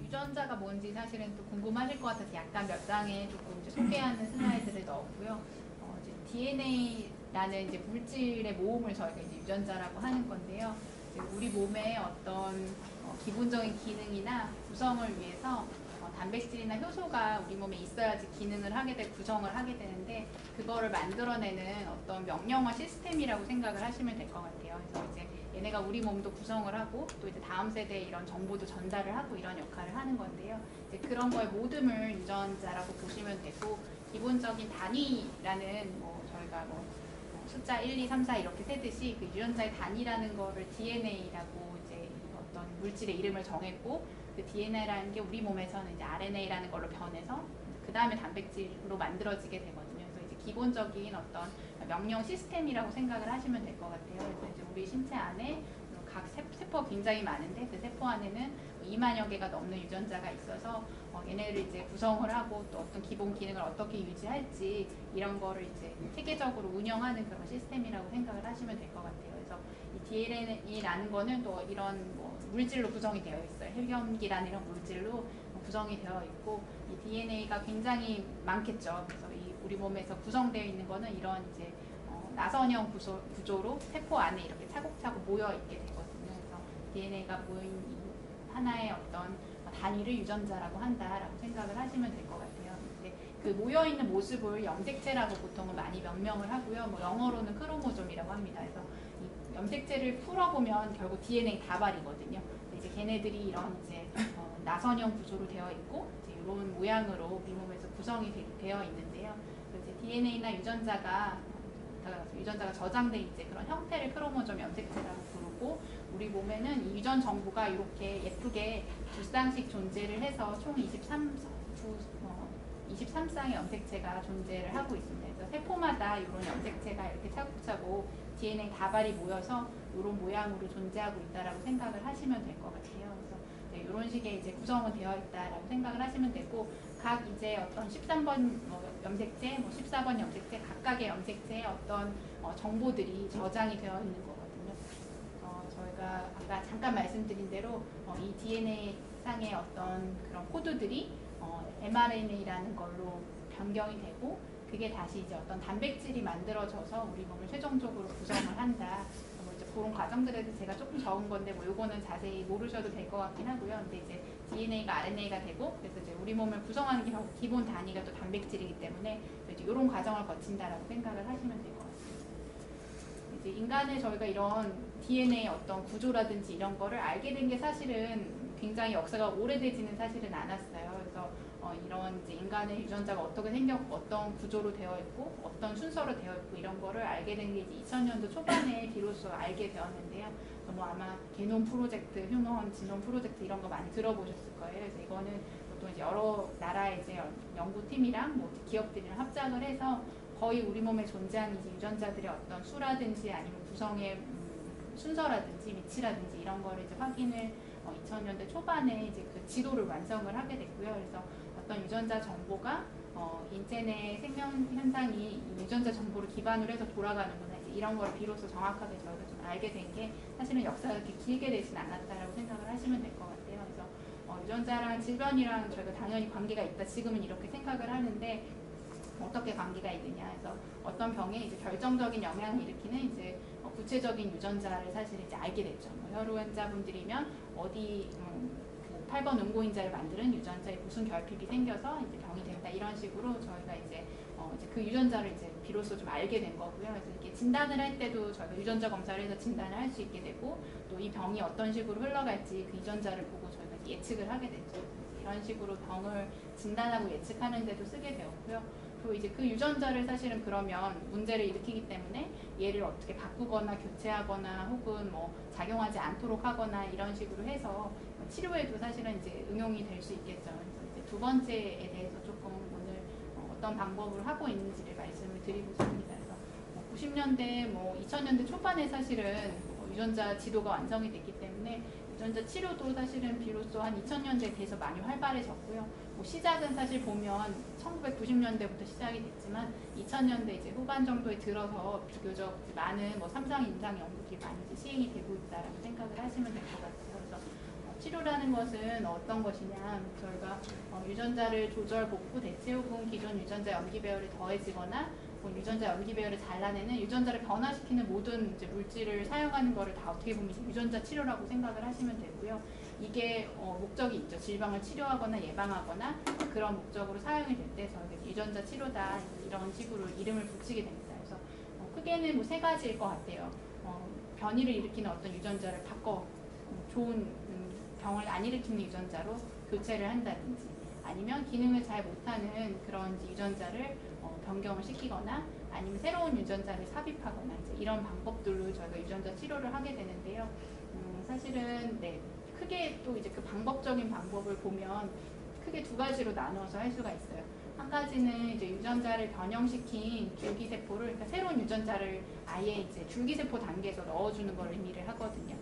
유전자가 뭔지 사실은 또 궁금하실 것 같아서 약간 몇 장에 조금 이제 소개하는 슬라이드를 넣었고요. 이제 DNA라는 이제 물질의 모음을 저희가 이제 유전자라고 하는 건데요. 이제 우리 몸의 어떤 기본적인 기능이나 구성을 위해서 단백질이나 효소가 우리 몸에 있어야지 기능을 하게 되고 구성을 하게 되는데, 그거를 만들어내는 어떤 명령어 시스템이라고 생각을 하시면 될 것 같아요. 그래서 이제 얘네가 우리 몸도 구성을 하고 또 이제 다음 세대에 이런 정보도 전달을 하고 이런 역할을 하는 건데요. 이제 그런 거의 모듬을 유전자라고 보시면 되고, 기본적인 단위라는 저희가 숫자 1, 2, 3, 4 이렇게 세듯이 그 유전자의 단위라는 거를 DNA라고 이제 어떤 물질의 이름을 정했고, 그 DNA라는 게 우리 몸에서는 이제 RNA라는 걸로 변해서 그 다음에 단백질로 만들어지게 되거든요. 그래서 이제 기본적인 어떤 명령 시스템이라고 생각을 하시면 될 것 같아요. 그래서 이제 우리 신체 안에 각 세포가 굉장히 많은데, 그 세포 안에는 2만여 개가 넘는 유전자가 있어서 얘네를 이제 구성을 하고 또 어떤 기본 기능을 어떻게 유지할지 이런 거를 이제 체계적으로 운영하는 그런 시스템이라고 생각을 하시면 될 것 같아요. 그래서 이 DNA라는 거는 또 이런 물질로 구성이 되어 있어요. 혈염기라는 이런 물질로 구성이 되어 있고, 이 DNA가 굉장히 많겠죠. 그래서 우리 몸에서 구성되어 있는 거는 이런 이제 나선형 구조로 세포 안에 이렇게 차곡차곡 모여 있게 되거든요. 그래서 DNA가 모인 하나의 어떤 단위를 유전자라고 한다라고 생각을 하시면 될 것 같아요. 이제 그 모여 있는 모습을 염색체라고 보통은 많이 명명을 하고요. 영어로는 크로모좀이라고 합니다. 그래서 이 염색체를 풀어보면 결국 DNA 다발이거든요. 이제 걔네들이 이런 이제 나선형 구조로 되어 있고 이제 이런 모양으로 우리 몸에서 구성이 되어 있는데요. 이제 DNA나 유전자가 저장된 이제 그런 형태를 크로모좀 염색체라고 부르고, 우리 몸에는 이 유전 정보가 이렇게 예쁘게 두 쌍씩 존재를 해서 총 23쌍의 염색체가 존재를 하고 있습니다. 그래서 세포마다 이런 염색체가 이렇게 차곡차곡 DNA 다발이 모여서 이런 모양으로 존재하고 있다라고 생각을 하시면 될 것 같아요. 그래서 네, 이런 식의 이제 구성은 되어 있다라고 생각을 하시면 되고, 각 이제 어떤 13번 염색체, 14번 염색체, 각각의 염색체의 어떤 정보들이 저장이 되어 있는 거거든요. 저희가 아까 잠깐 말씀드린 대로 이 DNA 상의 어떤 그런 코드들이 mRNA라는 걸로 변경이 되고, 그게 다시 이제 어떤 단백질이 만들어져서 우리 몸을 최종적으로 구성을 한다. 이제 그런 과정들에서 제가 조금 적은 건데 요거는 자세히 모르셔도 될 것 같긴 하고요. 근데 이제 DNA가 RNA가 되고, 그래서 이제 우리 몸을 구성하는 게 기본 단위가 또 단백질이기 때문에 이제 이런 과정을 거친다라고 생각을 하시면 될 것 같습니다. 이제 인간의 저희가 이런 DNA의 어떤 구조라든지 이런 거를 알게 된 게 사실은 굉장히 역사가 오래되지는 사실은 않았어요. 그래서 이런 이제 인간의 유전자가 어떻게 생겼고 어떤 구조로 되어 있고 어떤 순서로 되어 있고 이런 거를 알게 된 게 이제 2000년도 초반에 비로소 알게 되었는데요. 아마 게놈 프로젝트, 휴먼 지놈 프로젝트 이런 거 많이 들어보셨을 거예요. 그래서 이거는 보통 이제 여러 나라의 이제 연구팀이랑 기업들이랑 합작을 해서 거의 우리 몸에 존재하는 이제 유전자들의 어떤 수라든지 아니면 구성의 순서라든지 위치라든지 이런 거를 이제 확인을 2000년대 초반에 이제 그 지도를 완성을 하게 됐고요. 그래서 어떤 유전자 정보가 인체 내 생명 현상이 유전자 정보를 기반으로 해서 돌아가는구나, 이제 이런 걸 비로소 정확하게 저희가 좀 알게 된 게 사실은 역사가 그렇게 길게 되진 않았다라고 생각을 하시면 될 것 같아요. 그래서 유전자랑 질병이랑 저희가 당연히 관계가 있다, 지금은 이렇게 생각을 하는데 어떻게 관계가 있느냐 해서 어떤 병에 이제 결정적인 영향을 일으키는 이제 구체적인 유전자를 사실 이제 알게 됐죠. 혈우환자분들이면 어디 그 8번 응고인자를 만드는 유전자에 무슨 결핍이 생겨서 이제 병이 된다, 이런 식으로 저희가 이제 그 유전자를 이제 비로소 좀 알게 된 거고요. 그래서 이렇게 진단을 할 때도 저희가 유전자 검사를 해서 진단을 할 수 있게 되고, 또 이 병이 어떤 식으로 흘러갈지 그 유전자를 보고 저희가 예측을 하게 됐죠. 이런 식으로 병을 진단하고 예측하는 데도 쓰게 되었고요. 그리고 이제 그 유전자를 사실은 그러면 문제를 일으키기 때문에 얘를 어떻게 바꾸거나 교체하거나 혹은 작용하지 않도록 하거나 이런 식으로 해서 치료에도 사실은 이제 응용이 될 수 있겠죠. 그래서 이제 두 번째에 대해서 조금 오늘 어떤 방법을 하고 있는지를 말씀을 드리고 싶습니다. 그래서 90년대 2000년대 초반에 사실은 유전자 지도가 완성이 됐기 때문에 유전자 치료도 사실은 비로소 한 2000년대에 돼서 많이 활발해졌고요. 뭐 시작은 사실 보면 1990년대부터 시작이 됐지만 2000년대 이제 후반 정도에 들어서 비교적 많은 뭐 3상 임상 연구들이 많이 이제 시행이 되고 있다라고 생각을 하시면 될 것 같아요. 그래서 치료라는 것은 어떤 것이냐, 저희가 유전자를 조절, 복구, 대체후분, 기존 유전자 염기 배열을 더해지거나 유전자 염기 배열을 잘라내는, 유전자를 변화시키는 모든 이제 물질을 사용하는 것을 다 어떻게 보면 유전자 치료라고 생각을 하시면 되고요. 이게 목적이 있죠. 질병을 치료하거나 예방하거나 그런 목적으로 사용이 될 때 저희가 유전자 치료다 이런 식으로 이름을 붙이게 됩니다. 그래서 크게는 뭐 세 가지일 것 같아요. 변이를 일으키는 어떤 유전자를 바꿔 좋은 병을 안 일으키는 유전자로 교체를 한다든지, 아니면 기능을 잘 못하는 그런 유전자를 변경을 시키거나, 아니면 새로운 유전자를 삽입하거나, 이제 이런 방법들로 저희가 유전자 치료를 하게 되는데요. 사실은 네, 크게 또 이제 그 방법적인 방법을 보면 크게 두 가지로 나누어서 할 수가 있어요. 한 가지는 이제 유전자를 변형시킨 줄기세포를, 그러니까 새로운 유전자를 아예 이제 줄기세포 단계에서 넣어주는 걸 의미를 하거든요.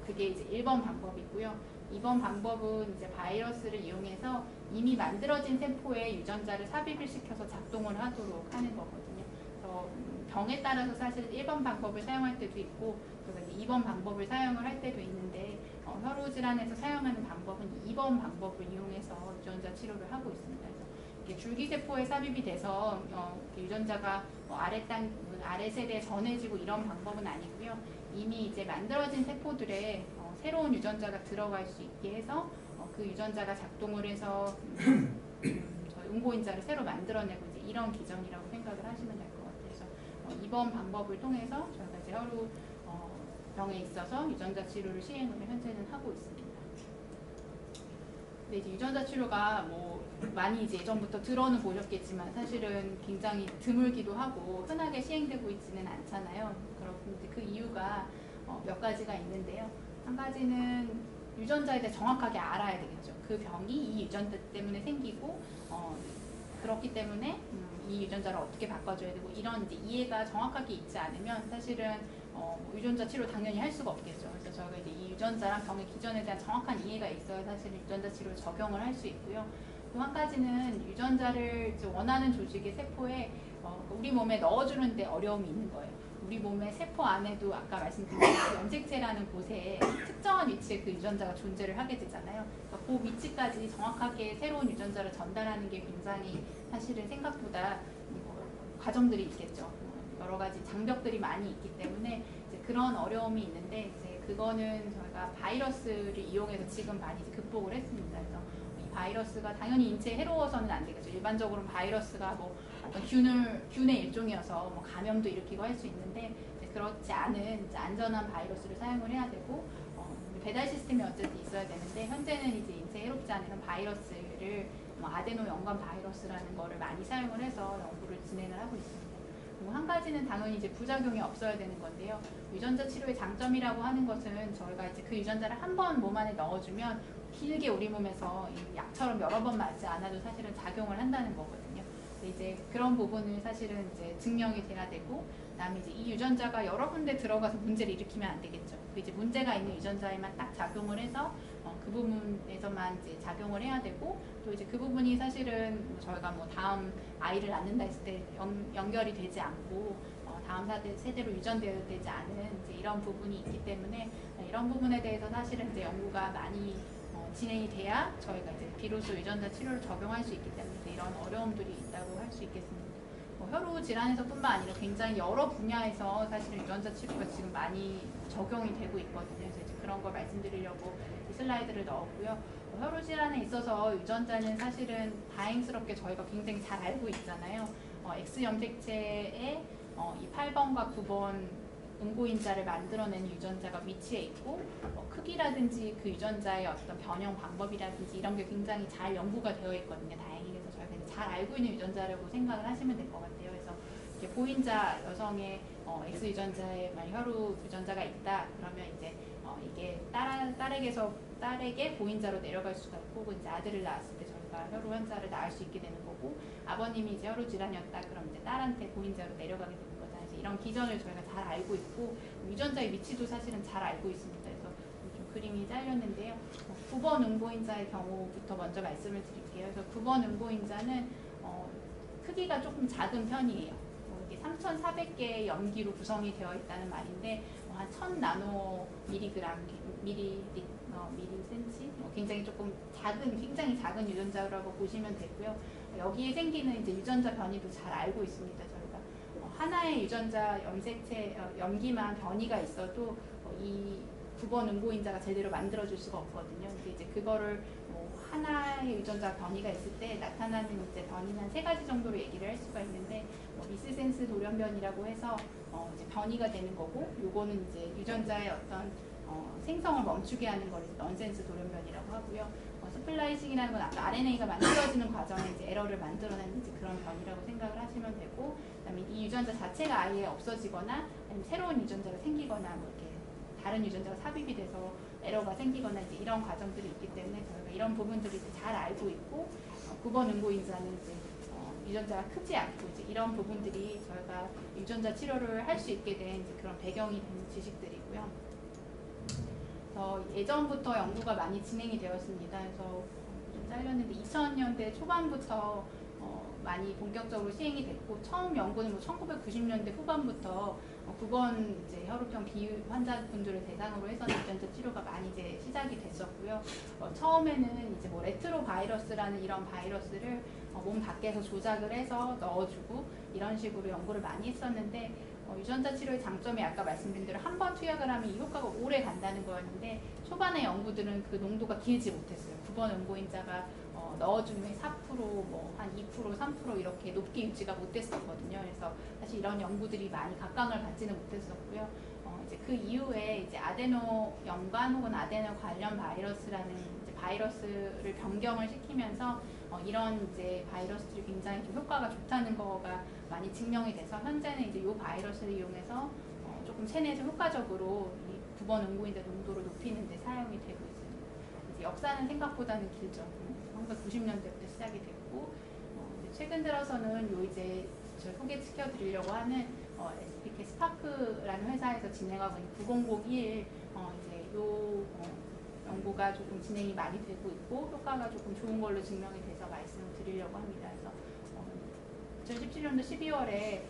그게 이제 1번 방법이고요. 2번 방법은 이제 바이러스를 이용해서 이미 만들어진 세포에 유전자를 삽입을 시켜서 작동을 하도록 하는 거거든요. 그래서 병에 따라서 사실 1번 방법을 사용할 때도 있고, 그리고 2번 방법을 사용을 할 때도 있는데, 혈우질환에서 사용하는 방법은 2번 방법을 이용해서 유전자 치료를 하고 있습니다. 그래서 이게 줄기세포에 삽입이 돼서 유전자가 아래 세대에 전해지고 이런 방법은 아니고요. 이미 이제 만들어진 세포들에 새로운 유전자가 들어갈 수 있게 해서 그 유전자가 작동을 해서 저희 응고인자를 새로 만들어내고 이제 이런 기전이라고 생각을 하시면 될 것 같아요. 그래서 이번 방법을 통해서 저희가 이제 혈우 병에 있어서 유전자 치료를 시행을 현재는 하고 있습니다. 근데 이제 유전자 치료가 뭐 많이 이제 예전부터 들어는 보셨겠지만 사실은 굉장히 드물기도 하고 흔하게 시행되고 있지는 않잖아요. 그렇고 이제 그 이유가 몇 가지가 있는데요. 한 가지는 유전자에 대해 정확하게 알아야 되겠죠. 그 병이 이 유전자 때문에 생기고 그렇기 때문에 이 유전자를 어떻게 바꿔줘야 되고 이런 이제 이해가 정확하게 있지 않으면 사실은 유전자 치료 당연히 할 수가 없겠죠. 그래서 저희가 이제 이 유전자랑 병의 기전에 대한 정확한 이해가 있어야 사실 유전자 치료를 적용을 할 수 있고요. 또 한 가지는 유전자를 이제 원하는 조직의 세포에 우리 몸에 넣어주는데 어려움이 있는 거예요. 우리 몸의 세포 안에도 아까 말씀드린 염색체라는 곳에 특정한 위치에 그 유전자가 존재를 하게 되잖아요. 그러니까 그 위치까지 정확하게 새로운 유전자를 전달하는 게 굉장히 사실은 생각보다 과정들이 있겠죠. 여러 가지 장벽들이 많이 있기 때문에 이제 그런 어려움이 있는데 이제 그거는 저희가 바이러스를 이용해서 지금 많이 이제 극복을 했습니다. 그래서 이 바이러스가 당연히 인체에 해로워서는 안 되겠죠. 일반적으로는 바이러스가 뭐 어떤 균의 일종이어서 뭐 감염도 일으키고 할 수 있는데 이제 그렇지 않은 이제 안전한 바이러스를 사용을 해야 되고 배달 시스템이 어쨌든 있어야 되는데 현재는 이제 인체에 해롭지 않은 이런 바이러스를 아데노 연관 바이러스라는 거를 많이 사용을 해서 연구를 진행을 하고 있습니다. 그리고 한 가지는 당연히 이제 부작용이 없어야 되는 건데요. 유전자 치료의 장점이라고 하는 것은 저희가 이제 그 유전자를 한 번 몸 안에 넣어주면 길게 우리 몸에서 약처럼 여러 번 맞지 않아도 사실은 작용을 한다는 거거든요. 이제 그런 부분을 사실은 이제 증명이 돼야 되고, 그다음에 이제 이 유전자가 여러 군데 들어가서 문제를 일으키면 안 되겠죠. 그 이제 문제가 있는 유전자에만 딱 작용을 해서 그 부분에서만 이제 작용을 해야 되고, 또 이제 그 부분이 사실은 저희가 뭐 다음 아이를 낳는다 했을 때 연결이 되지 않고 다음 세대로 유전되지 않은 이제 이런 부분이 있기 때문에 이런 부분에 대해서 사실은 이제 연구가 많이 진행이 돼야 저희가 이제 비로소 유전자 치료를 적용할 수 있기 때문에 이런 어려움들이 있다고 할 수 있겠습니다. 혈우 질환에서뿐만 아니라 굉장히 여러 분야에서 사실은 유전자 치료가 지금 많이 적용이 되고 있거든요. 그래서 이제 그런 걸 말씀드리려고 이 슬라이드를 넣었고요. 혈우 질환에 있어서 유전자는 사실은 다행스럽게 저희가 굉장히 잘 알고 있잖아요. X 염색체에 이 8번과 9번 응고인자를 만들어내는 유전자가 위치해 있고 크기라든지 그 유전자의 어떤 변형 방법이라든지 이런 게 굉장히 잘 연구가 되어 있거든요. 다행히. 그래서 저희가 잘 알고 있는 유전자라고 생각을 하시면 될 것 같아요. 그래서 이렇게 보인자 여성의 X 유전자에 혈우 유전자가 있다 그러면 이제 이게 딸에게 보인자로 내려갈 수가 있고, 이제 아들을 낳았을 때 저희가 혈우 환자를 낳을 수 있게 되는 거고, 아버님이 이제 혈우 질환이었다 그럼 이제 딸한테 보인자로 내려가게 되는 거잖아요. 이런 기전을 저희가 잘 알고 있고 유전자의 위치도 사실은 잘 알고 있습니다. 그래서 좀 그림이 잘렸는데요. 9번 응고인자의 경우부터 먼저 말씀을 드릴게요. 그래서 9번 응고인자는 크기가 조금 작은 편이에요. 이게 3,400개의 염기로 구성이 되어 있다는 말인데 한 1000 나노 밀리그램, 밀리센치? 굉장히 조금 굉장히 작은 유전자라고 보시면 되고요. 여기에 생기는 이제 유전자 변이도 잘 알고 있습니다. 저희가 하나의 유전자 염기만 변이가 있어도 이 9번 응고인자가 제대로 만들어줄 수가 없거든요. 근데 이제 그거를 하나의 유전자 변이가 있을 때 나타나는 이제 변이는 한 3가지 정도로 얘기를 할 수가 있는데 미스센스 돌연변이라고 해서 이제 변이가 되는 거고, 요거는 이제 유전자의 어떤 생성을 멈추게 하는 걸 넌센스 돌연변이라고 하고요. 스플라이싱이라는 건 아까 RNA가 만들어지는 과정에 이제 에러를 만들어내는 이제 그런 변이라고 생각을 하시면 되고, 그다음에 이 유전자 자체가 아예 없어지거나 아니면 새로운 유전자가 생기거나 뭐 이렇게 다른 유전자가 삽입이 돼서 에러가 생기거나 이제 이런 과정들이 있기 때문에 저희가 이런 부분들을 이제 잘 알고 있고, 9번 응고인자는 이제 유전자가 크지 않고 이제 이런 부분들이 저희가 유전자 치료를 할 수 있게 된 이제 그런 배경이 되는 지식들이고요. 예전부터 연구가 많이 진행이 되었습니다. 그래서 좀 잘렸는데 2000년대 초반부터 많이 본격적으로 시행이 됐고, 처음 연구는 1990년대 후반부터 9번 이제 혈우병 비환자분들을 대상으로 해서 유전자 치료가 많이 이제 시작이 됐었고요. 처음에는 이제 레트로 바이러스라는 이런 바이러스를 몸 밖에서 조작을 해서 넣어주고 이런 식으로 연구를 많이 했었는데, 유전자 치료의 장점이 아까 말씀드린 대로 한 번 투약을 하면 이 효과가 오래 간다는 거였는데, 초반의 연구들은 그 농도가 길지 못했어요. 9번 응고인자가 넣어주면 4%, 한 2%, 3% 이렇게 높게 유지가 못됐었거든요. 그래서 사실 이런 연구들이 많이 각광을 받지는 못했었고요. 이제 그 이후에 이제 아데노 연관 혹은 아데노 관련 바이러스라는 이제 바이러스를 변경을 시키면서 이런 이제 바이러스들이 굉장히 좀 효과가 좋다는 거가 많이 증명이 돼서 현재는 이제 이 바이러스를 이용해서 조금 체내에서 효과적으로 이 9번 응고인자 농도를 높이는 데 사용이 되고 있습니다. 이제 역사는 생각보다는 길죠. 1990년대부터 시작이 됐고, 최근 들어서는 이제 제가 소개시켜 드리려고 하는 SPK 스파크라는 회사에서 진행하고 있는 9001 이제 요 연구가 조금 진행이 많이 되고 있고 효과가 조금 좋은 걸로 증명이 돼서 말씀을 드리려고 합니다. 그래서 2017년도 12월에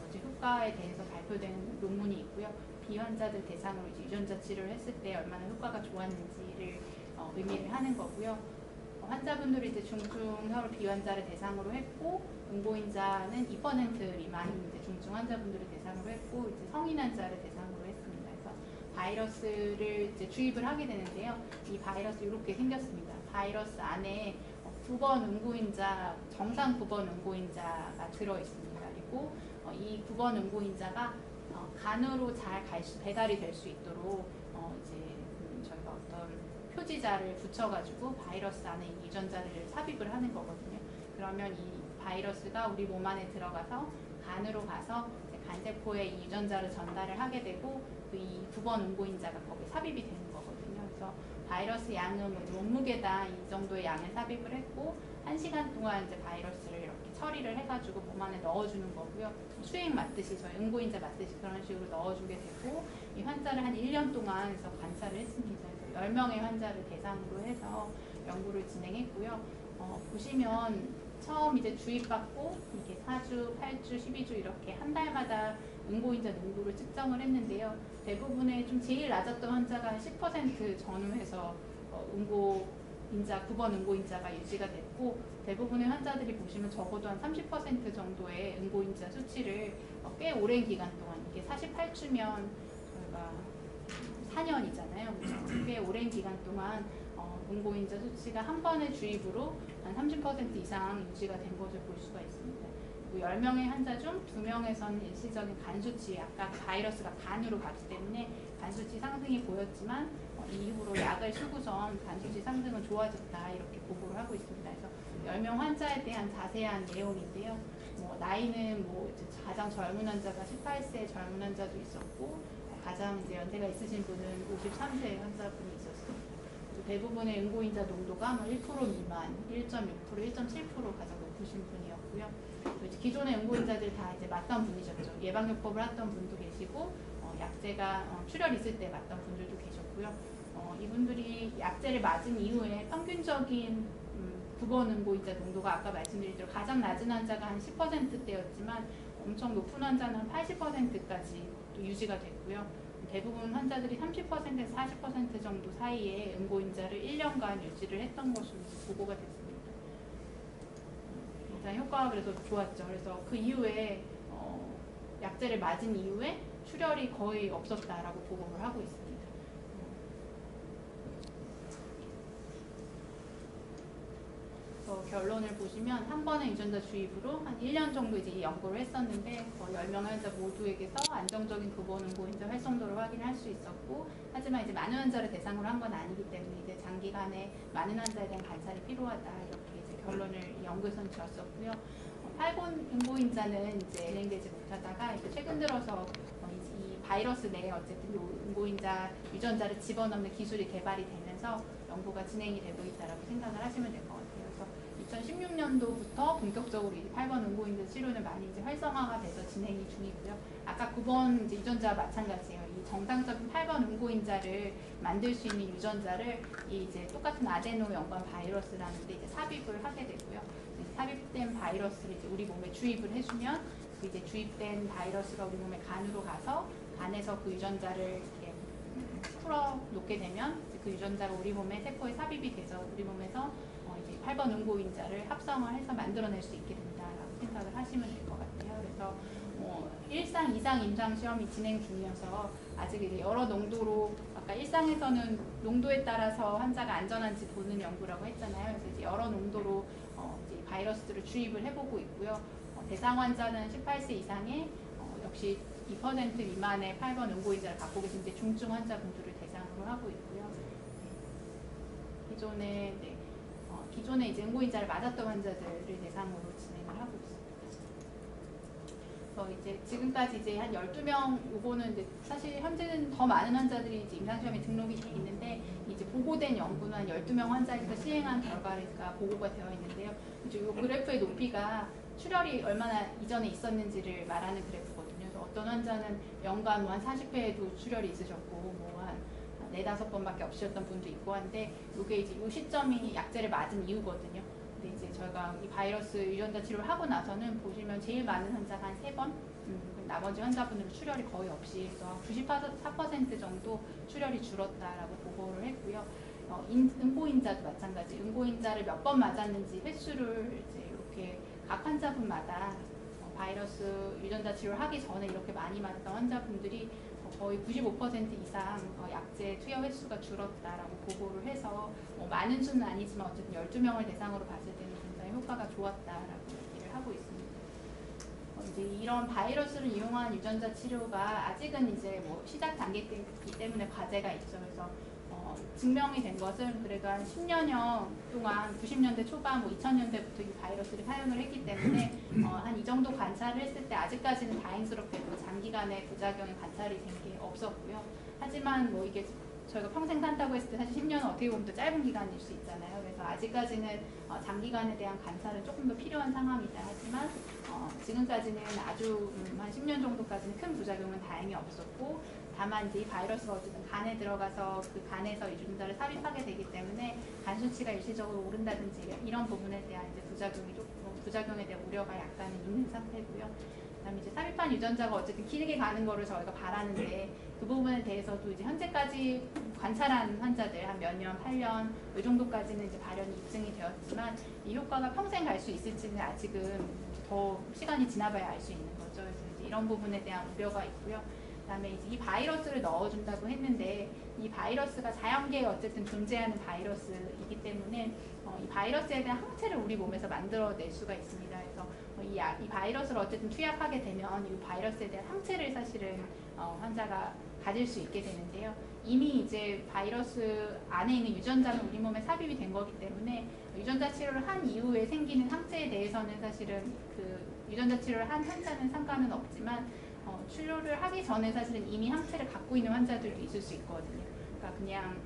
이제 효과에 대해서 발표된 논문이 있고요. 비환자들 대상으로 이제 유전자 치료를 했을 때 얼마나 효과가 좋았는지를 의미를 하는 거고요. 환자분들이 이제 중증 비환자를 대상으로 했고, 응고인자는 2% 미만인 이제 중증 환자분들을 대상으로 했고, 이제 성인 환자를 대상으로 했습니다. 그래서 바이러스를 이제 주입을 하게 되는데요. 이 바이러스 이렇게 생겼습니다. 바이러스 안에 9번 응고인자, 정상 9번 응고인자가 들어 있습니다. 그리고 이 9번 응고인자가 간으로 잘 배달이 될 수 있도록 이제 저희가 어떤 표지자를 붙여가지고 바이러스 안에 이 유전자를 삽입을 하는 거거든요. 그러면 이 바이러스가 우리 몸 안에 들어가서 간으로 가서 간세포에 이 유전자를 전달을 하게 되고, 이 9번 응고인자가 거기에 삽입이 되는 거거든요. 그래서 바이러스 양은 몸무게당 이 정도의 양을 삽입을 했고, 1시간 동안 이제 바이러스를 이렇게 처리를 해가지고 몸 안에 넣어주는 거고요. 수액 맞듯이 저희 응고인자 맞듯이 그런 식으로 넣어주게 되고, 이 환자를 한 1년 동안 해서 관찰을 했습니다. 10명의 환자를 대상으로 해서 연구를 진행했고요. 보시면 처음 이제 주입받고 이게 4주, 8주, 12주 이렇게 한 달마다 응고인자 농도를 측정을 했는데요. 대부분의 좀 제일 낮았던 환자가 10% 전후해서 응고인자, 9번 응고인자가 유지가 됐고, 대부분의 환자들이 보시면 적어도 한 30% 정도의 응고인자 수치를 꽤 오랜 기간 동안, 이게 48주면 저희가 4년이잖아요. 그렇죠? 꽤 오랜 기간 동안 응고인자 수치가 한 번의 주입으로 한 30% 이상 유지가 된 것을 볼 수가 있습니다. 그리고 10명의 환자 중 2명에서는 일시적인 간 수치, 아까 바이러스가 간으로 갔기 때문에 간 수치 상승이 보였지만 이후로 약을 쓰고선 간 수치 상승은 좋아졌다 이렇게 보고를 하고 있습니다. 그래서 10명 환자에 대한 자세한 내용인데요. 나이는 이제 가장 젊은 환자가 18세 젊은 환자도 있었고, 가장 이제 연세가 있으신 분은 53세 환자분이 있었습니다. 대부분의 응고인자 농도가 1% 미만, 1.6%, 1.7% 가장 높으신 분이었고요. 이제 기존의 응고인자들 다 이제 맞던 분이셨죠. 예방요법을 했던 분도 계시고, 약제가 출혈 있을 때 맞던 분들도 계셨고요. 이분들이 약제를 맞은 이후에 평균적인 9번 응고인자 농도가 아까 말씀드린 대로 가장 낮은 환자가 한 10%대였지만 엄청 높은 환자는 80%까지 또 유지가 됐고요. 대부분 환자들이 30%에서 40% 정도 사이에 응고인자를 1년간 유지를 했던 것으로 보고가 됐습니다. 굉장히 효과가 그래서 좋았죠. 그래서 그 이후에 약제를 맞은 이후에 출혈이 거의 없었다라고 보고를 하고 있습니다. 결론을 보시면 한 번의 유전자 주입으로 한 1년 정도 이제 연구를 했었는데 10명의 환자 모두에게서 안정적인 근본 응고인자 활성도를 확인할 수 있었고, 하지만 이제 많은 환자를 대상으로 한 건 아니기 때문에 이제 장기간에 많은 환자에 대한 관찰이 필요하다, 이렇게 이제 결론을 연구에서는 지었었고요. 8번 응고인자는 이제 진행되지 못하다가 이제 최근 들어서 이 바이러스 내에 어쨌든 응고인자 유전자를 집어넣는 기술이 개발이 되면서 연구가 진행이 되고 있다라고 생각을 하시면 될 것 같아요. 2016년도부터 본격적으로 이제 8번 응고인자 치료는 많이 이제 활성화가 돼서 진행이 중이고요. 아까 9번 이제 유전자와 마찬가지예요. 이 정상적인 8번 응고인자를 만들 수 있는 유전자를 이제 똑같은 아데노 연관 바이러스라는 데 이제 삽입을 하게 되고요. 삽입된 바이러스를 이제 우리 몸에 주입을 해주면 그 이제 주입된 바이러스가 우리 몸의 간으로 가서 간에서 그 유전자를 이렇게 풀어 놓게 되면 그 유전자가 우리 몸의 세포에 삽입이 돼서 우리 몸에서 이제 8번 응고인자를 합성을 해서 만들어낼 수 있게 된다라고 생각을 하시면 될 것 같아요. 그래서 1상, 2상 임상 시험이 진행 중이어서 아직 이제 여러 농도로, 아까 1상에서는 농도에 따라서 환자가 안전한지 보는 연구라고 했잖아요. 그래서 이제 여러 농도로 이제 바이러스들을 주입을 해보고 있고요. 대상 환자는 18세 이상의 역시 2% 미만의 8번 응고인자를 갖고 계신 이제 중증 환자분들을 대상으로 하고 있고요. 기존에 이제 응고인자를 맞았던 환자들을 대상으로 진행을 하고 있습니다. 그래서 이제 지금까지 이제 한 12명, 요거는 이제 사실 현재는 더 많은 환자들이 이제 임상시험에 등록이 돼 있는데, 이제 보고된 연구는 한 12명 환자에서 시행한 결과가 보고가 되어 있는데요. 이제 요 그래프의 높이가 출혈이 얼마나 이전에 있었는지를 말하는 그래프거든요. 그래서 어떤 환자는 연간 한 40회에도 출혈이 있으셨고, 한 4-5번밖에 없으셨던 분도 있고 한데, 이게 이제 이 시점이 약제를 맞은 이유거든요. 근데 이제 저희가 이 바이러스 유전자 치료를 하고 나서는 보시면 제일 많은 환자가 한 3번, 나머지 환자분들은 출혈이 거의 없이, 그래서 94% 정도 출혈이 줄었다라고 보고를 했고요. 응고인자도 마찬가지, 응고인자를 몇 번 맞았는지 횟수를 이제 이렇게 각 환자분마다 바이러스 유전자 치료를 하기 전에 이렇게 많이 맞았던 환자분들이 거의 95% 이상 약제 투여 횟수가 줄었다라고 보고를 해서 많은 수는 아니지만 어쨌든 12명을 대상으로 봤을 때는 굉장히 효과가 좋았다라고 얘기를 하고 있습니다. 이제 이런 바이러스를 이용한 유전자 치료가 아직은 이제 시작 단계이기 때문에 과제가 있죠. 그래서 증명이 된 것은 그래도 한 10년여 동안 90년대 초반, 2000년대부터 이 바이러스를 사용을 했기 때문에 한 이 정도 관찰을 했을 때 아직까지는 다행스럽게도 장기간의 부작용이 관찰이 된 게 없었고요. 하지만 이게 저희가 평생 산다고 했을 때 사실 10년은 어떻게 보면 더 짧은 기간일 수 있잖아요. 그래서 아직까지는 장기간에 대한 관찰은 조금 더 필요한 상황이다. 하지만 지금까지는 아주 한 10년 정도까지는 큰 부작용은 다행히 없었고, 다만 이제 이 바이러스가 어쨌든 간에 들어가서 그 간에서 유전자를 삽입하게 되기 때문에 간 수치가 일시적으로 오른다든지 이런 부분에 대한 이제 부작용에 대한 우려가 약간은 있는 상태고요. 그다음에 이제 삽입한 유전자가 어쨌든 길게 가는 거를 저희가 바라는데, 그 부분에 대해서도 이제 현재까지 관찰한 환자들 한 몇 년, 8년 이 정도까지는 이제 발현이 입증이 되었지만, 이 효과가 평생 갈 수 있을지는 아직은 더 시간이 지나봐야 알 수 있는 거죠. 그래서 이제 이런 부분에 대한 우려가 있고요. 그다음에 이제 이 바이러스를 넣어준다고 했는데, 이 바이러스가 자연계에 어쨌든 존재하는 바이러스이기 때문에 이 바이러스에 대한 항체를 우리 몸에서 만들어낼 수가 있습니다. 그래서 이 바이러스를 어쨌든 투약하게 되면 이 바이러스에 대한 항체를 사실은 환자가 가질 수 있게 되는데요. 이미 이제 바이러스 안에 있는 유전자는 우리 몸에 삽입이 된 거기 때문에 유전자 치료를 한 이후에 생기는 항체에 대해서는 사실은 그 유전자 치료를 한 환자는 상관은 없지만, 치료를 하기 전에 사실은 이미 항체를 갖고 있는 환자들도 있을 수 있거든요. 그러니까 그냥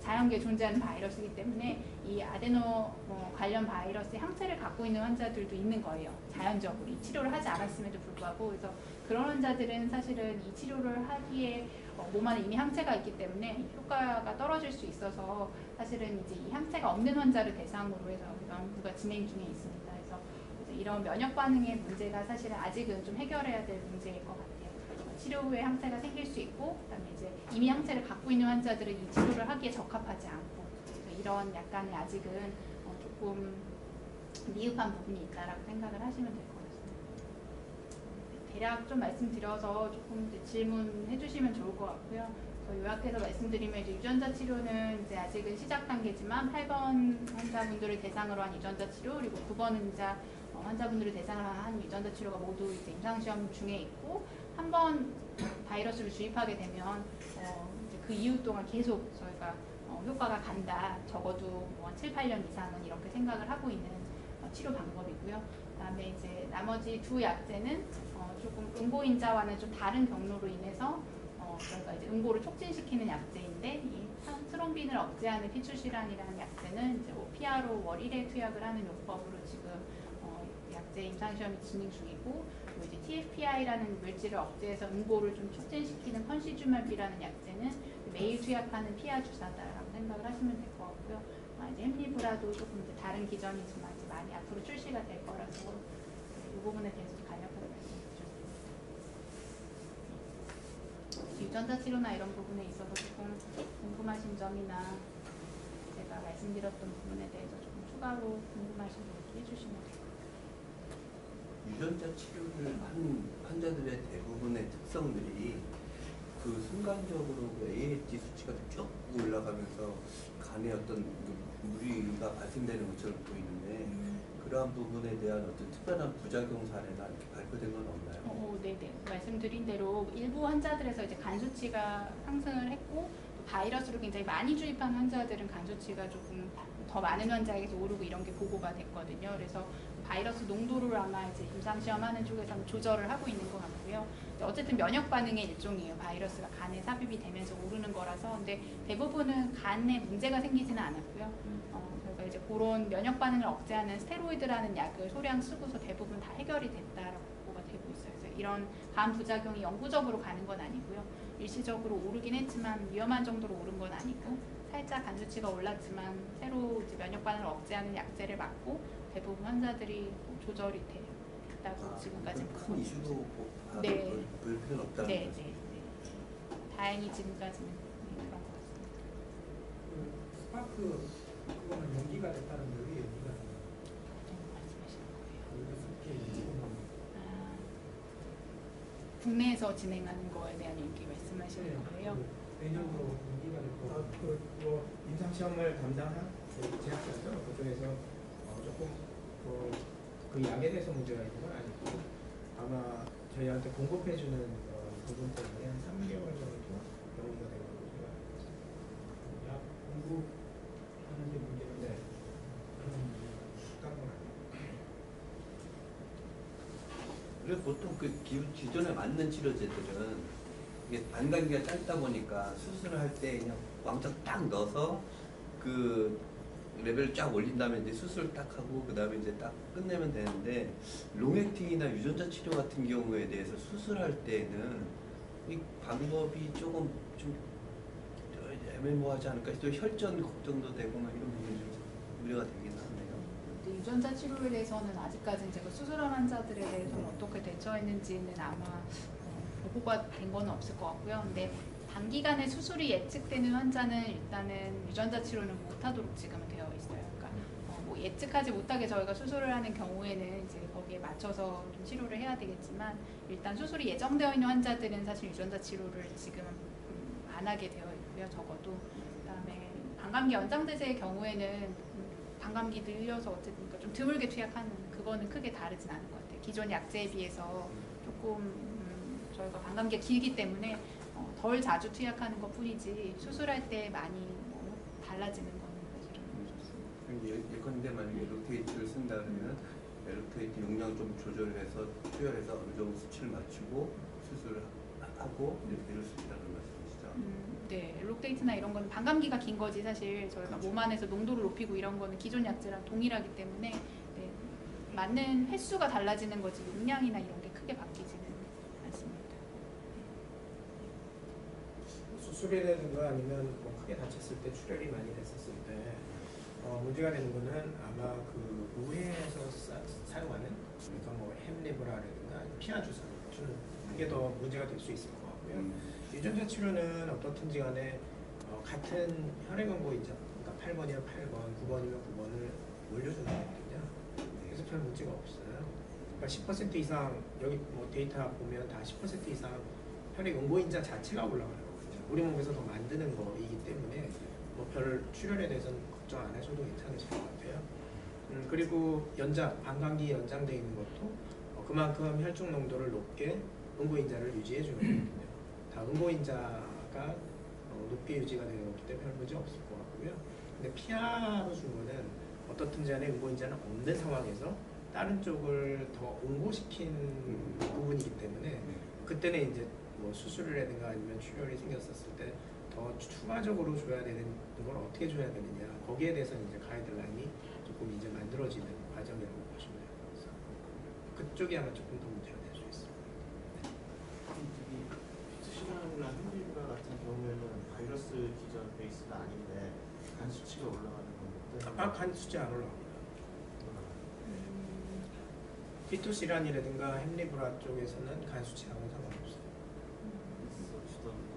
자연계에 존재하는 바이러스이기 때문에 이 아데노 관련 바이러스의 항체를 갖고 있는 환자들도 있는 거예요. 자연적으로 이 치료를 하지 않았음에도 불구하고. 그래서 그런 환자들은 사실은 이 치료를 하기에 몸 안에 이미 항체가 있기 때문에 효과가 떨어질 수 있어서 사실은 이제 이 항체가 없는 환자를 대상으로 해서 연구가 진행 중에 있습니다. 그래서 이제 이런 면역 반응의 문제가 사실은 아직은 좀 해결해야 될 문제일 것 같아요. 치료 후에 항체가 생길 수 있고, 그다음에 이제 이미 항체를 갖고 있는 환자들은 이 치료를 하기에 적합하지 않고, 그래서 이런 약간의 아직은 조금 미흡한 부분이 있다라고 생각을 하시면 될 것 같습니다. 대략 좀 말씀드려서 조금 이제 질문해 주시면 좋을 것 같고요. 요약해서 말씀드리면 이제 유전자 치료는 이제 아직은 시작 단계지만 8번 환자분들을 대상으로 한 유전자 치료, 그리고 9번 환자분들을 대상으로 한 유전자 치료가 모두 이제 임상시험 중에 있고, 한 번 바이러스를 주입하게 되면 이제 그 이후 동안 계속 저희가 효과가 간다. 적어도 뭐 7, 8년 이상은 이렇게 생각을 하고 있는 치료 방법이고요. 그다음에 이제 나머지 두 약제는 조금 응고인자와는 좀 다른 경로로 인해서 저희가 이제 응고를 촉진시키는 약제인데, 이 트롬빈을 억제하는 피출시란이라는 약제는 이제 PRO 월 1회 투약을 하는 요법으로 지금 약제 임상시험이 진행 중이고, 그리고 이제 TFPI라는 물질을 억제해서 응고를 좀 촉진시키는 컨시주말비라는 약제는 매일 투약하는 피하 주사다라고 생각을 하시면 될 것 같고요. 이제 햄피브라도 조금 이제 다른 기전이지만 이제 많이 앞으로 출시가 될 거라서 이 부분에 대해서 간략하게 말씀드렸습니다. 유전자 치료나 이런 부분에 있어서 조금 궁금하신 점이나 제가 말씀드렸던 부분에 대해서 조금 추가로 궁금하신 분 해주시면 될 것 같아요. 유전자 치료를 한 환자들의 대부분의 특성들이 그 순간적으로 그 ALT 수치가 쭉 올라가면서 간에 어떤 무리가 발생되는 것처럼 보이는데, 그러한 부분에 대한 어떤 특별한 부작용 사례나 이렇게 발표된 건 없나요? 네네. 말씀드린 대로 일부 환자들에서 이제 간 수치가 상승을 했고, 또 바이러스를 굉장히 많이 주입한 환자들은 간 수치가 조금 더 많은 환자에게서 오르고 이런 게 보고가 됐거든요. 그래서 바이러스 농도를 아마 이제 임상시험하는 쪽에서는 조절을 하고 있는 것 같고요. 어쨌든 면역 반응의 일종이에요. 바이러스가 간에 삽입이 되면서 오르는 거라서. 근데 대부분은 간에 문제가 생기지는 않았고요. 저희가 이제 그런 면역 반응을 억제하는 스테로이드라는 약을 소량 쓰고서 대부분 다 해결이 됐다라고 보고가 되고 있어요. 그래서 이런 간 부작용이 영구적으로 가는 건 아니고요. 일시적으로 오르긴 했지만 위험한 정도로 오른 건 아니고, 살짝 간 수치가 올랐지만 새로 이제 면역 반응을 억제하는 약제를 맞고 대부분 환자들이 조절이 됐다고 지금까지 큰 이슈로 네. 볼 필요는 없다는 네, 거죠. 네. 다행히 지금까지는 그런 것 같습니다. 스파크 그거는 연기가 됐다는 게 왜 연기가 됐나요? 어떤 말씀하시는 거예요? 국내에서 진행하는 거에 대한 얘기 말씀하시는 거예요? 내년으로 연기가 될 거고. 임상 시험을 담당한 제약사죠. 그쪽에서 조금 그 약에 대해서 문제가 있는 건 아니고, 아마 저희한테 공급해주는 부분 때문에 한 3개월 정도 연기가 되고 제가 약 공급하는 게 문제인데 네. 그런 문제가 딴건 아니에요. 그래서 보통 그 기존에 맞는 치료제들은 이게 반감기가 짧다 보니까 수술을 할 때 그냥 왕창 딱 넣어서 그 레벨을 쫙 올린 다음에 이제 수술 딱 하고 그 다음에 이제 딱 끝내면 되는데, 롱액팅이나 유전자 치료 같은 경우에 대해서 수술할 때는 이 방법이 조금 좀 애매모호하지 않을까? 또 혈전 걱정도 되고 막 이런 부분이 좀 우려가 되긴 하네요. 유전자 치료에 대해서는 아직까지는 제가 수술한 환자들에 대해서는 어떻게 대처했는지는 아마 보고가 된 건 없을 것 같고요. 근데 단기간에 수술이 예측되는 환자는 일단은 유전자 치료는 못하도록 지금은 되어 있어요. 그러니까 뭐 예측하지 못하게 저희가 수술을 하는 경우에는 이제 거기에 맞춰서 좀 치료를 해야 되겠지만, 일단 수술이 예정되어 있는 환자들은 사실 유전자 치료를 지금은 안 하게 되어 있고요. 적어도. 그다음에 반감기 연장대제의 경우에는 반감기 늘려서 어쨌든 그러니까 좀 드물게 투약하는, 그거는 크게 다르진 않은 것 같아요. 기존 약제에 비해서 조금 저희가 반감기가 길기 때문에 덜 자주 투약하는 것 뿐이지 수술할 때 많이 달라지는 거는 사실은 없었습니다. 예컨대 만약에 엘로테이트를 쓴다 그러면 엘로테이트 용량 좀 조절해서 투여해서 어느 정도 수치를 맞추고 수술을 하고 이럴 수 있다는 말씀이시죠? 네, 엘록데이트나 이런 거는 반감기가 긴 거지 사실 저희가 그렇죠. 몸 안에서 농도를 높이고 이런 거는 기존 약제랑 동일하기 때문에 네, 맞는 횟수가 달라지는 거지 용량이나 이런 게 크게 바뀌지는 않습니다. 수술이라든가 아니면 뭐 크게 다쳤을 때 출혈이 많이 됐었을 때 문제가 되는 거는 아마 그 의회에서 사용하는 그러니까 뭐 햄리브라라든가 피하 주사를 주는 그게 더 문제가 될 수 있을 것 같고요. 유전자 치료는 어떻든지 간에 같은 혈액응고이자 그러니까 8번이면 8번, 9번이면 9번을 올려주는 거거든요. 그래서 별 문제가 없어요. 그러니까 10% 이상 여기 뭐 데이터 보면 다 10% 이상 혈액응고인자 자체가 올라가는 거거든요. 우리 몸에서 더 만드는 거이기 때문에 뭐 별 출혈에 대해서는 걱정 안 하셔도 괜찮으실 것 같아요. 그리고 반감기 연장되어 있는 것도 그만큼 혈중 농도를 높게 응고인자를 유지해 주는 거거든요. 다 응고인자가 높게 유지가 되어 있기 때문에 별 문제 없을 것 같고요. 근데 피하로 준 거는 어떻든지 간에 응고인자는 없는 상황에서 다른 쪽을 더 응고시킨 부분이기 때문에 그때는 이제 뭐 수술이라든가 아니면 출혈이 생겼었을 때 더 추가적으로 줘야 되는 걸 어떻게 줘야 되느냐 거기에 대해서는 이제 가이드라인이 조금 이제 만들어지는 과정이라고 보시면 돼요. 그래서 그쪽이 아마 조금 더 문제가 될 수 있습니다. 피트시나나 햄리브라 같은 경우에는 바이러스 기전 베이스가 아닌데 간 수치가 올라가는 건데 간 수치 안 올라갑니다. 피투시란이라든가 햄리브라 쪽에서는 간 수치하고는 상관없어요.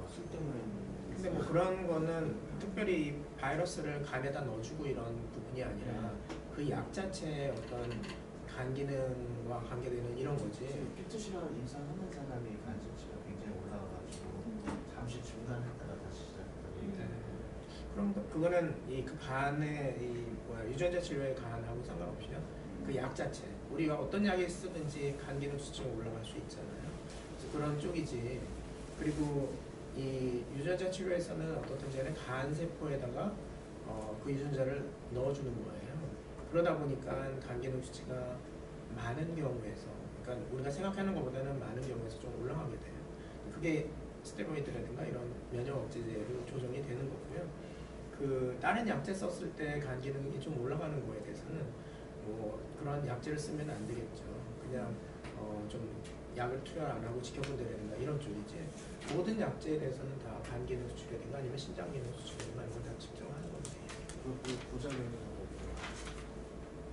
술 때문에 근데 뭐 그런 거는 특별히 바이러스를 간에다 넣어주고 이런 부분이 아니라 그 약 자체의 어떤 간 기능과 관계되는 이런 거지. 피트시나 임상하는 사람이 간 수치가 굉장히 올라가가지고 잠시 중단했다가 다시 시작했다. 그럼 그거는 그 간의 유전자 치료의 간하고 상관없이요. 그 약 자체 우리가 어떤 약을 쓰든지 간 기능 수치가 올라갈 수 있잖아요. 그래서 그런 쪽이지. 그리고 이 유전자 치료에서는 어떻든지 간에 간 세포에다가 그 유전자를 넣어주는 거예요. 그러다 보니까 간 기능 수치가 많은 경우에서, 그러니까 우리가 생각하는 것보다는 많은 경우에서 좀 올라가게 돼요. 그게 스테로이드라든가 이런 면역 억제제로 조정이 되는 거고요. 그 다른 약제 썼을 때 간 기능이 좀 올라가는 거에 대해서는 뭐 그런 약제를 쓰면 안 되겠죠. 그냥 좀 약을 투여 안 하고 지켜본다든가 이런 쪽이지. 모든 약제에 대해서는 다 간 기능 수치라든가 아니면 신장 기능 수치라든가 이런 걸 다 측정하는 거지. 그 부작용이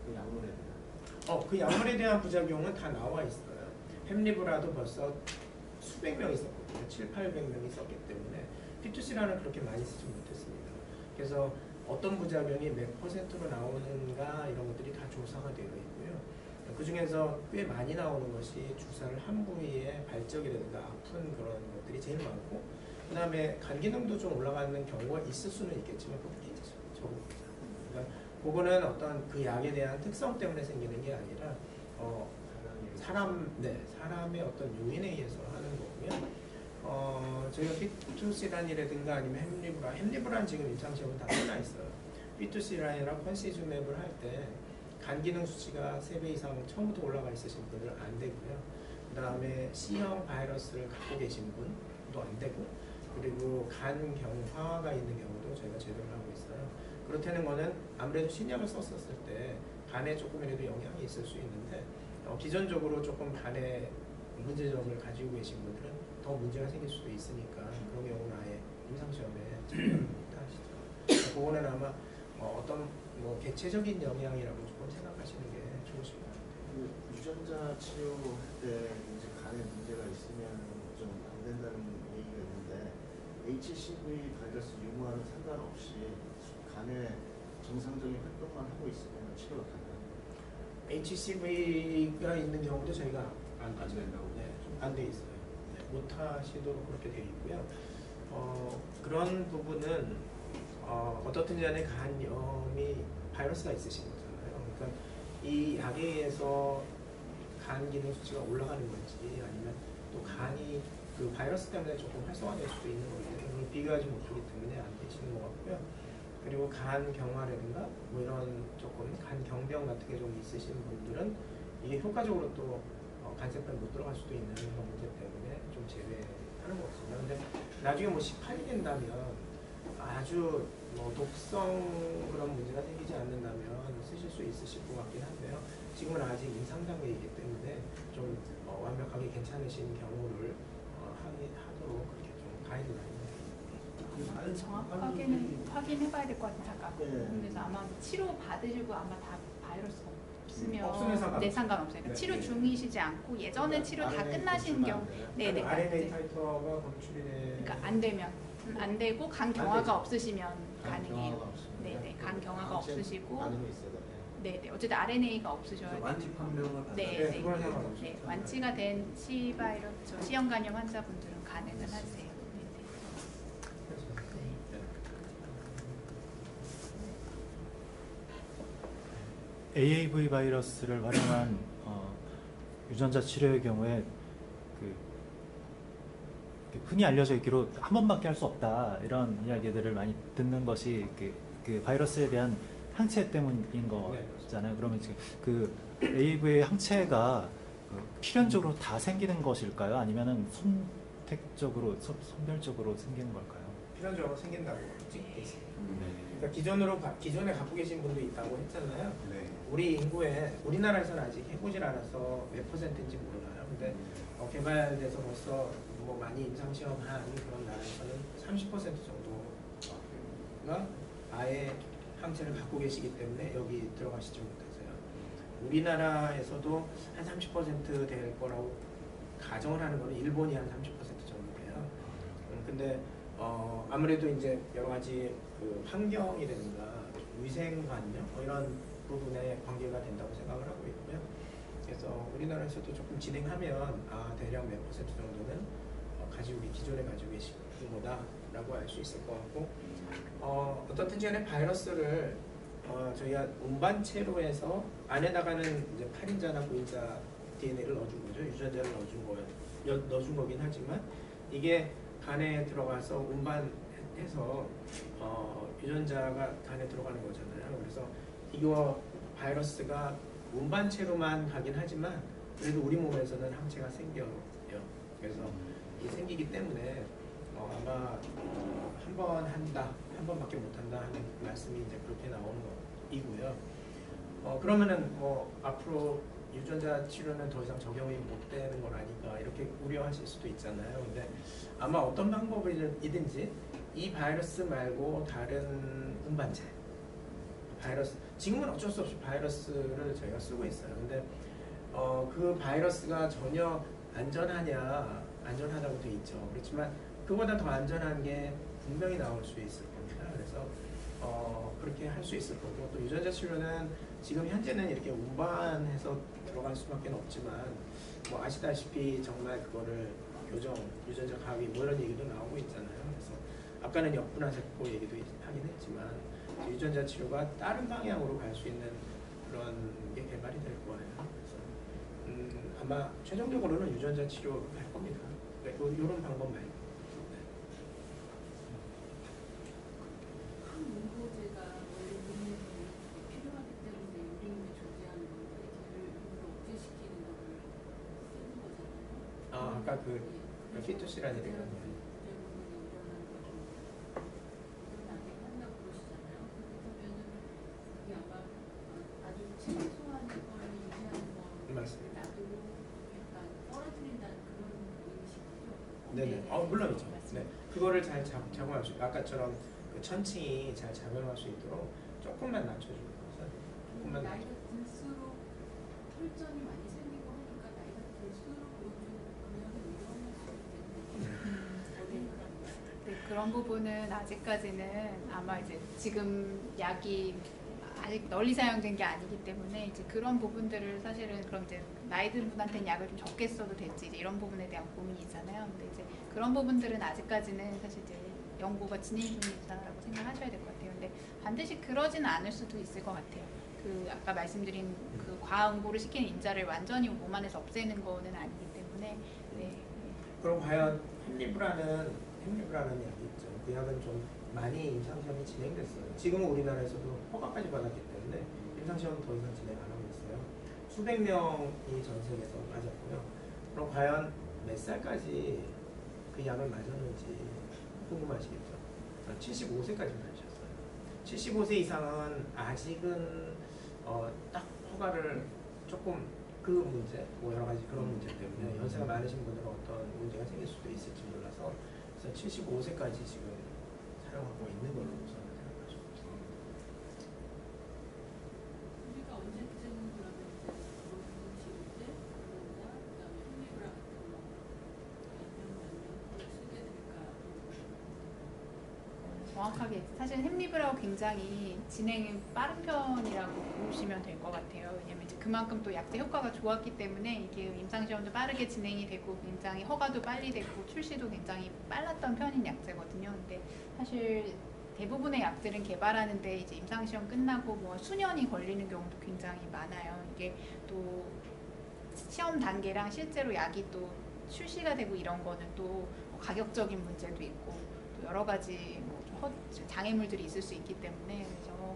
그 약물에 대한 그 약물에 대한 부작용은 다 나와 있어요. 햄리브라도 벌써 수백 명이 썼거든요. 700~800명이 썼기 때문에 피투시라는 그렇게 많이 쓰지 못했습니다. 그래서 어떤 부작용이 몇 %로 나오는가 이런 것들이 다 조사가 되어 있고요. 그 중에서 꽤 많이 나오는 것이 주사를 한 부위에 발적이라든가 아픈 그런 것들이 제일 많고, 그 다음에 간 기능도 좀 올라가는 경우가 있을 수는 있겠지만 그게 이제 적습니다. 그러니까 그거는 어떤 그 약에 대한 특성 때문에 생기는 게 아니라 사람의 어떤 요인에 의해서 하는 거고요. 저희가 피투시란이라든가 아니면 햄리브라는 지금 임상시험은 다 끝나 있어요. 피투시란이랑 컨시즈맵을 할 때 간 기능 수치가 3배 이상 처음부터 올라가 있으신 분들은 안 되고요. 그 다음에 C형 바이러스를 갖고 계신 분도 안 되고, 그리고 간 경화가 있는 경우도 저희가 제대로 하고 있어요. 그렇다는 거는 아무래도 신약을 썼었을 때 간에 조금이라도 영향이 있을 수 있는데 기존적으로 조금 간에 문제점을 가지고 계신 분들은 더 문제가 생길 수도 있으니까 그런 경우는 아예 임상시험에 참여를 못하시죠. 그거는 아마 어떤 뭐 개체적인 영향이라고 조금 생각하시는 게 좋으실 것 같아요. 그 유전자 치료할 때 이제 간에 문제가 있으면 좀 안 된다는 얘기가 있는데 HCV 바이러스 유무와는 상관없이 간에 정상적인 활동만 하고 있으면 치료가 가능합니다. HCV가 있는 경우도 저희가 안 된다고 안 돼 있어요. 못 하시도록 그렇게 되어 있고요. 그런 부분은 어떻든지 간에 간염이 바이러스가 있으신 거잖아요. 그러니까 이 약에 의해서 간 기능 수치가 올라가는 건지 아니면 또 간이 그 바이러스 때문에 조금 활성화될 수도 있는 거기 때문에 비교하지 못하기 때문에 안 되시는 것 같고요. 그리고 간 경화라든가 뭐 이런 조금 간 경병 같은 게 좀 있으신 분들은 이게 효과적으로 또 간세포에 못 들어갈 수도 있는 그런 문제 때문에 좀 제외하는 것 같습니다. 근데 나중에 뭐 18이 된다면 아주 뭐 독성 그런 문제가 생기지 않는다면 쓰실 수 있으실 것 같긴 한데요. 지금은 아직 임상 단계이기 때문에 좀 완벽하게 괜찮으신 경우를 하도록 그렇게 좀 가이드라인을 정확하게는 확인해봐야 될 것 같은데 잠깐. 네. 그래서 아마 치료 받으시고 아마 다 바이러스가 없으면 없으면 상관없어요. 네, 상관없어요. 그러니까 네. 치료 중이시지 않고 예전에 치료 다 끝나신 경우, 네네. RNA 타이터가 검출이 돼. 그러니까 안 되면 안 되고 간 경화가 없으시면 가능해요. 네네, 간 경화가 없으시고, 반응이 있어야 돼. 네네. 어쨌든 RNA가 없으셔야 돼요. 완치 판명을 받아야 네, 돼요. 네. 그건 상관없어요. 네, 완치가 된 C바이러스, C형 간염 환자분들은 가능은 하세요. AAV 바이러스를 활용한 유전자 치료의 경우에 그 흔히 알려져 있기로 한 번밖에 할 수 없다 이런 이야기들을 많이 듣는 것이 그 바이러스에 대한 항체 때문인 거잖아요. 그러면 지금 그 AAV의 항체가 필연적으로 다 생기는 것일까요? 아니면은 선택적으로 선별적으로 생기는 걸까요? 필연적으로 생긴다고 찍혀 있습니다. 그러니까 기존에 갖고 계신 분도 있다고 했잖아요. 네. 우리 인구에 우리나라에서는 아직 해보질 않아서 몇 %인지 몰라요. 근데 개발돼서 벌써 뭐 많이 임상 시험한 그런 나라에서는 30% 정도가 아예 항체를 갖고 계시기 때문에 여기 들어가시지 못하세요. 우리나라에서도 한 30% 될 거라고 가정을 하는 거는 일본이 한 30% 정도 돼요. 근데 아무래도 이제 여러 가지 그 환경이라든가 위생관념 이런 부분에 관계가 된다고 생각을 하고 있고요. 그래서 우리나라에서도 조금 진행하면 대략 몇 % 정도는 우리 기존에 가지고 계신 거다라고 알 수 있을 것 같고, 어떻든지 간에 바이러스를 저희가 운반체로 해서 안에다가는 이제 8인자나 9인자 DNA를 넣어준 거죠. 유전자를 넣어준 거긴 하지만 이게 간에 들어가서 운반해서 유전자가 간에 들어가는 거잖아요. 그래서 이거 바이러스가 운반체로만 가긴 하지만 그래도 우리 몸에서는 항체가 생겨요. 그래서 이게 생기기 때문에 아마 한 번 한다, 한 번밖에 못 한다 하는 말씀이 이제 그렇게 나오는 거이고요. 그러면은 뭐 앞으로 유전자 치료는 더 이상 적용이 못 되는 건 아닌가 이렇게 우려하실 수도 있잖아요. 근데 아마 어떤 방법이든지 이 바이러스 말고 다른 운반체 바이러스, 지금은 어쩔 수 없이 바이러스를 저희가 쓰고 있어요. 근데 그 바이러스가 전혀 안전하다고 돼 있죠. 그렇지만 그보다 더 안전한 게 분명히 나올 수 있을 겁니다. 그래서 그렇게 할 수 있을 거고, 또 유전자 치료는 지금 현재는 이렇게 운반해서 들어갈 수밖에 없지만 뭐 아시다시피 정말 그거를 교정, 유전자 가위 뭐 이런 얘기도 나오고 있잖아요. 그래서 아까는 역분화 세포 얘기도 하긴 했지만 유전자 치료가 다른 방향으로 갈 수 있는 그런 게 개발이 될 거예요. 그래서 아마 최종적으로는 유전자 치료를 할 겁니다. 이런 방법 말고. 항응고제가 원래 우리는 필요하기 때문에 우리 몸에 존재하는 건데 걔를 일부러 억제시키는 거를 쓰는 거잖아요. 아까 그 피투시라는 얘기가 부분이 일어나는 거죠. 일어나게 한다고 그러시잖아요. 그러면은 그게 아마 아주 최소한의 걸 유지하는 거를 맞습니다. 놔두고 약간 떨어뜨린다는 그런 의미시군요. 네네. 물론이죠. 맞습니다. 네. 그거를 잘 작용할 수, 아까처럼 그 천칭이 잘 작용할 수 있도록 조금만 낮춰주는 거죠. 조금만 나이가 낮춰. 들수록 혈전이 많이 생기고 하니까 나이가 들수록 요즘 그냥 위험할 수 있겠네요. 네, 그런 부분은 아직까지는 아마 이제 지금 약이 아직 널리 사용된 게 아니기 때문에 이제 그런 부분들을 사실은 그럼 이제 나이 든 분한테는 약을 좀 적게 써도 될지 이제 이런 부분에 대한 고민이 있잖아요. 근데 이제 그런 부분들은 아직까지는 사실 이제 연구가 진행 중이다라고 생각하셔야 될 것 같아요. 근데 반드시 그러지는 않을 수도 있을 것 같아요. 그 아까 말씀드린 그 과응고를 시키는 인자를 완전히 몸 안에서 없애는 거는 아니기 때문에 네. 그럼 과연 햄리브라는 약이 있죠. 그 약은 좀 많이 임상시험이 진행됐어요. 지금은 우리나라에서도 허가까지 받았기 때문에 임상시험은 더 이상 진행 안 하고 있어요. 수백 명이 전 세계에서 맞았고요. 그럼 과연 몇 살까지 그 약을 맞았는지 궁금하시겠죠? 75세까지 맞으셨어요. 75세 이상은 아직은 딱 허가를 조금 그 문제, 뭐 여러 가지 그런 문제 때문에 연세가 많으신 분들은 어떤 문제가 생길 수도 있을지 몰라서 그래서 75세까지 지금 사용하고 있는 걸로 우선 생각하시고 있습니다. 우리가 언제쯤 그러면 이제 그런 치료제, 그런다, 그다음에 헬리브라 같은 거 몇년 쓰게 될까? 정확하게 사실 햄리브라우 굉장히 진행이 빠른 편이라고 보시면 될 것 같아요. 왜냐면 이제 그만큼 또 약제 효과가 좋았기 때문에 이게 임상시험도 빠르게 진행이 되고 굉장히 허가도 빨리 되고 출시도 굉장히 빨랐던 편인 약제거든요. 근데 사실 대부분의 약들은 개발하는데 이제 임상시험 끝나고 뭐 수년이 걸리는 경우도 굉장히 많아요. 이게 또 시험 단계랑 실제로 약이 또 출시가 되고 이런 거는 또 가격적인 문제도 있고 또 여러 가지 뭐 장애물들이 있을 수 있기 때문에 그래서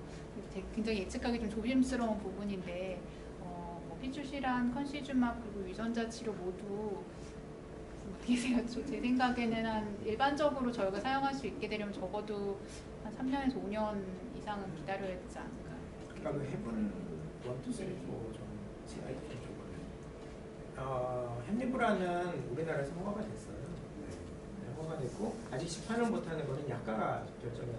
굉장히 예측하기 좀 조심스러운 부분인데 뭐 피출실한 컨시주막 그리고 유전자 치료 모두 어떻게 생각하죠? 제 생각에는 한 일반적으로 저희가 사용할 수 있게 되려면 적어도 한 3년에서 5년 이상은 기다려야 되지 않을까. 그러니까 그 해본 1, 2, 3, 4 좀 CID 좀 햄리브라는 우리나라에서 허가가 됐어요. 네, 허가가 됐고 아직 시판을 못하는 거는 약가가 결정이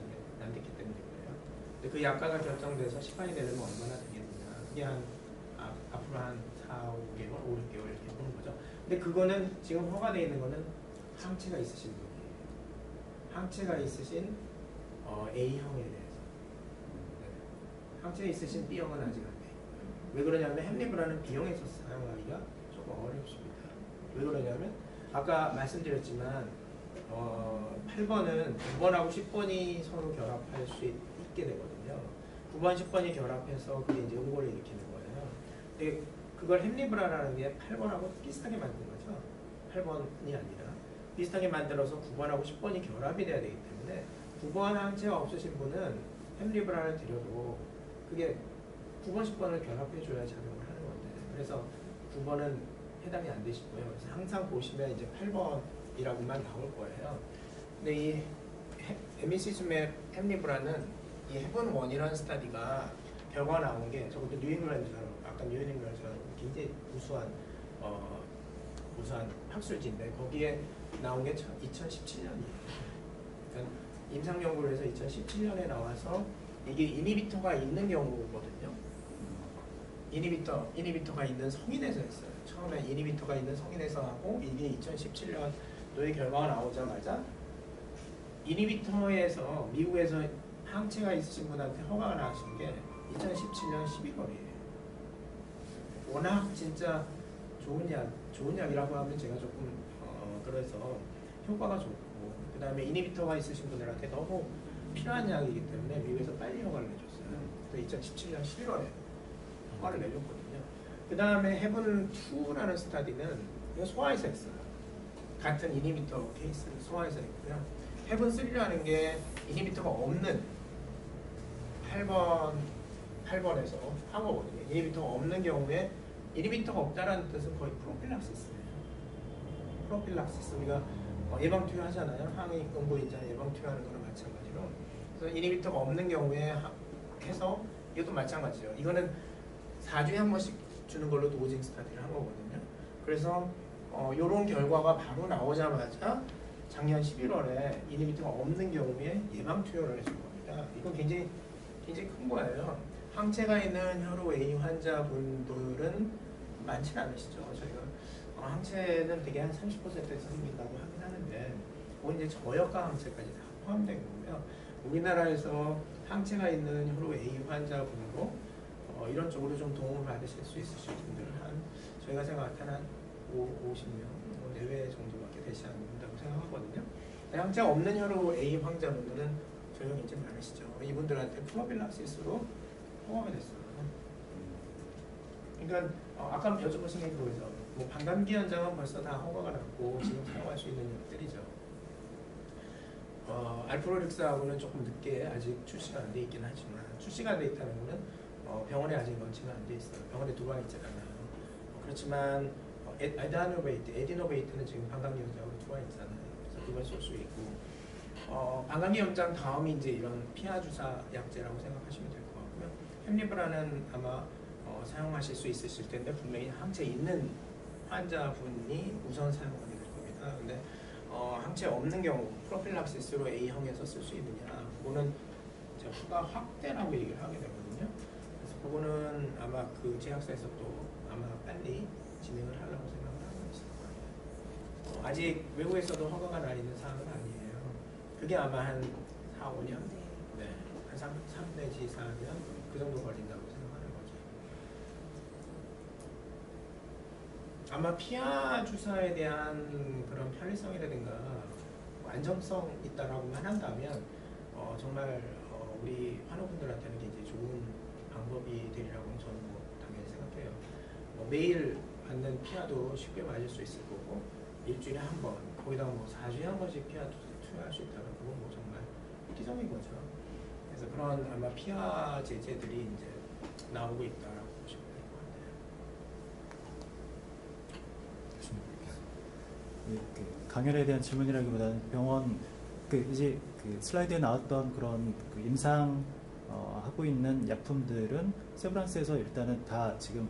안 됐기 때문에 그래요. 근데 그 약가가 결정돼서 시판이 되려면 얼마나 되겠느냐. 그게 앞으로 한 4, 5개월, 5, 6개월 이렇게 보는 거죠. 근데 그거는 지금 허가되어 있는 거는 항체가 있으신 분이에요. 항체가 있으신 A형에 대해서. 네. 항체가 있으신 B형은 아직 안 돼요. 왜 그러냐면 햄리브라는 B형에서 사용하기가 조금 어렵습니다. 왜 그러냐면 아까 말씀드렸지만 8번은 9번하고 10번이 서로 결합할 수 있게 되거든요. 9번, 10번이 결합해서 그게 이제 응고를 일으키는 거예요. 근데 그걸 햄리브라라는 게 8번하고 비슷하게 만든 거죠. 8번이 아니라 비슷하게 만들어서 9번하고 10번이 결합이 돼야 되기 때문에 9번 항체가 없으신 분은 햄리브라를 드려도 그게 9번, 10번을 결합해 줘야 작용을 하는 건데 그래서 9번은 해당이 안 되시고요. 그래서 항상 보시면 이제 8번이라고만 나올 거예요. 근데 이 에미시즘의 햄리브라는 이 해본 1이라는 스타디가 결과가 나온 게 적어도 뉴잉글랜드처럼 아까 뉴잉글랜드처럼 굉장히 우수한 학술지인데 거기에 나온 게 2017년이에요. 그러니까 임상 연구를 해서 2017년에 나와서 이게 이니비터가 있는 경우거든요. 이니비터가 있는 성인에서 했어요. 처음에 이니비터가 있는 성인에서 하고 이게 2017년도에 결과가 나오자마자 이니비터에서 미국에서 항체가 있으신 분한테 허가가 나신 게 2017년 11월이에요. 워낙 진짜 좋은 약이라고 하면 제가 조금 그래서 효과가 좋고 그 다음에 이니비터가 있으신 분들한테 너무 필요한 약이기 때문에 미국에서 빨리 허가를 내줬어요. 그래서 2017년 11월에 허가를 내줬거든요. 그 다음에 헤븐2라는 스타디는 이거 소아에서 했어요. 같은 이니비터 케이스를 소아에서 했고요. 헤븐3라는 게 이니비터가 없는 8번에서 한 거거든요. 이니비터가 없는 경우에 이니비터가 없다는 뜻은 거의 프로필락시스예요. 프로필락시스 우리가 예방 투여하잖아요. 항응고인자 예방 투여하는 거랑 마찬가지로. 그래서 이니비터가 없는 경우에 해서 이것도 마찬가지죠. 이거는 4주에 한 번씩 주는 걸로 도징 스타디를 한 거거든요. 그래서 이런 결과가 바로 나오자마자 작년 11월에 이니비터가 없는 경우에 예방 투여를 해준 겁니다. 이건 굉장히 큰 거예요. 항체가 있는 혈우 A 환자분들은 많지는 않으시죠. 저희가 항체는 되게 한 30%에서 생긴다고 하긴 하는데 그건 이제 저혈가 항체까지 다 포함된 거고요. 우리나라에서 항체가 있는 혈우 A 환자분으로 이런 쪽으로 좀 도움을 받으실 수 있으신 분들은 저희가 생각할 때는 한 50명 내외 정도밖에 되지 않는다고 생각하거든요. 항체가 없는 혈우 A 환자분들은 저희가 굉장히 많으시죠. 이분들한테 프로필락시스로 허가가 됐어요. 그러니까 아까 여쭤보신 게 그거죠. 뭐 반감기 현장은 벌써 다 허가가 났고 지금 사용할 수 있는 약들이죠. 알프로릭스하고는 조금 늦게 아직 출시가 안 돼 있긴 하지만 출시가 안 돼 있다는 거는 병원에 아직 런칭은 안 돼 있어요. 병원에 들어와 있지 않아요. 그렇지만 에디노베이트는 지금 반감기 현장으로 들어와 있잖아요. 그래서 그걸 쏠 수 있고 방광기 염장 다음이 이제 이런 피하 주사 약제라고 생각하시면 될 것 같고요. 햄리브라는 아마 사용하실 수 있으실 텐데 분명히 항체 있는 환자분이 우선 사용하게 될 겁니다. 근데 항체 없는 경우 프로필락시스로 A형에서 쓸 수 있느냐, 그거는 이제 허가 확대라고 얘기를 하게 되거든요. 그래서 그거는 아마 그 제약사에서 또 아마 빨리 진행을 하려고 생각을 하고 있을 거예요. 아직 외국에서도 허가가 나 있는 사항은 아니에요. 그게 아마 한 4, 5년? 네. 한 3 내지 4년? 그 정도 걸린다고 생각하는 거죠. 아마 피하 주사에 대한 그런 편리성이라든가 안정성 있다라고만 한다면 정말 우리 환우분들한테는 굉장히 좋은 방법이 되리라고 저는 뭐 당연히 생각해요. 매일 받는 피하도 쉽게 맞을 수 있을 거고 일주일에 한 번, 거기다가 뭐 4주에 한 번씩 피하 투여할 수 있다면 그건 뭐 정말 획기적인 거죠. 그래서 그런 아마 피하 제재들이 이제 나오고 있다라고 보시면 될 것 같아요. 그 강연에 대한 질문이라기보다는 병원 이제 그 슬라이드에 나왔던 그런 그 임상 하고 있는 약품들은 세브란스에서 일단은 다 지금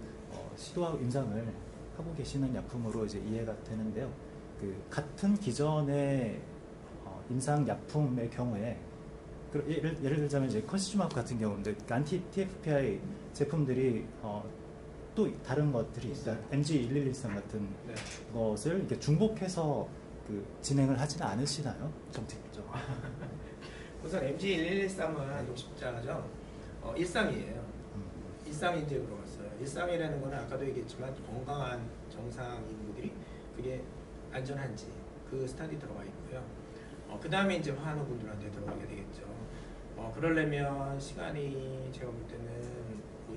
시도하고 임상을 하고 계시는 약품으로 이제 이해가 되는데요. 그 같은 기존의 임상 약품의 경우에 예를 들자면 이제 컨시주마브 같은 경우인데 안티 TFPI 제품들이 또 다른 것들이 있다. MG1113 같은 네. 것을 이렇게 중복해서 그 진행을 하지는 않으시나요? 정책적으로. 우선 MG1113은 녹십자죠. 13이에요. 13인제 들어갔어요. 13이라는 거는 아까도 얘기했지만 건강한 정상 인구들이 그게 안전한지 그 스타디 들어가 있고요. 그 다음에 이제 환우분들한테 들어가게 되겠죠. 그러려면 시간이 제가 볼 때는 뭐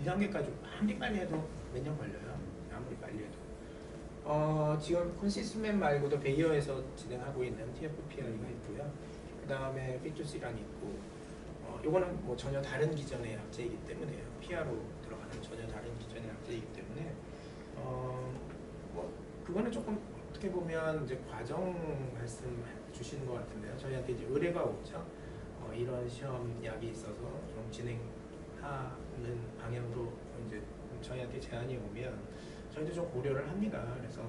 2단계까지 아무리 빨리 해도 몇 년 걸려요. 아무리 빨리 해도. 지금 콘시스맨 말고도 베이어에서 진행하고 있는 TFPR가 있고요. 그 다음에 피투시랑 있고, 요거는 뭐 전혀 다른 기전의 약제이기 때문에요. 피아로 들어가는 전혀 다른 기전의 약제이기 때문에, 뭐 그거는 조금 어떻게 보면 이제 과정 말씀 주시는 것 같은데요. 저희한테 이제 의뢰가 오죠. 이런 시험 약이 있어서 좀 진행하는 방향으로 이제 저희한테 제안이 오면 저희도 좀 고려를 합니다. 그래서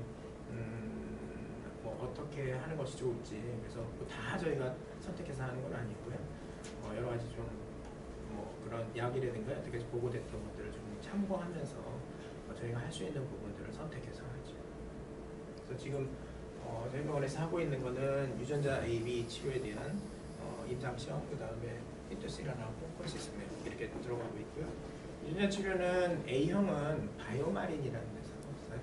뭐 어떻게 하는 것이 좋을지, 그래서 다 저희가 선택해서 하는 건 아니고요. 여러 가지 좀 뭐 그런 약이라든가 어떻게 보고됐던 것들을 좀 참고하면서 저희가 할 수 있는 부분들을 선택해서 하죠. 그래서 지금 저희 병원에서 하고 있는 거는 유전자 AB 치료에 대한 임상 시험, 그 다음에 인터시라나고 콘시스맨 이렇게 들어가고 있고요. 유전자 치료는 A형은 바이오마린이라는 데서 하고 있어요.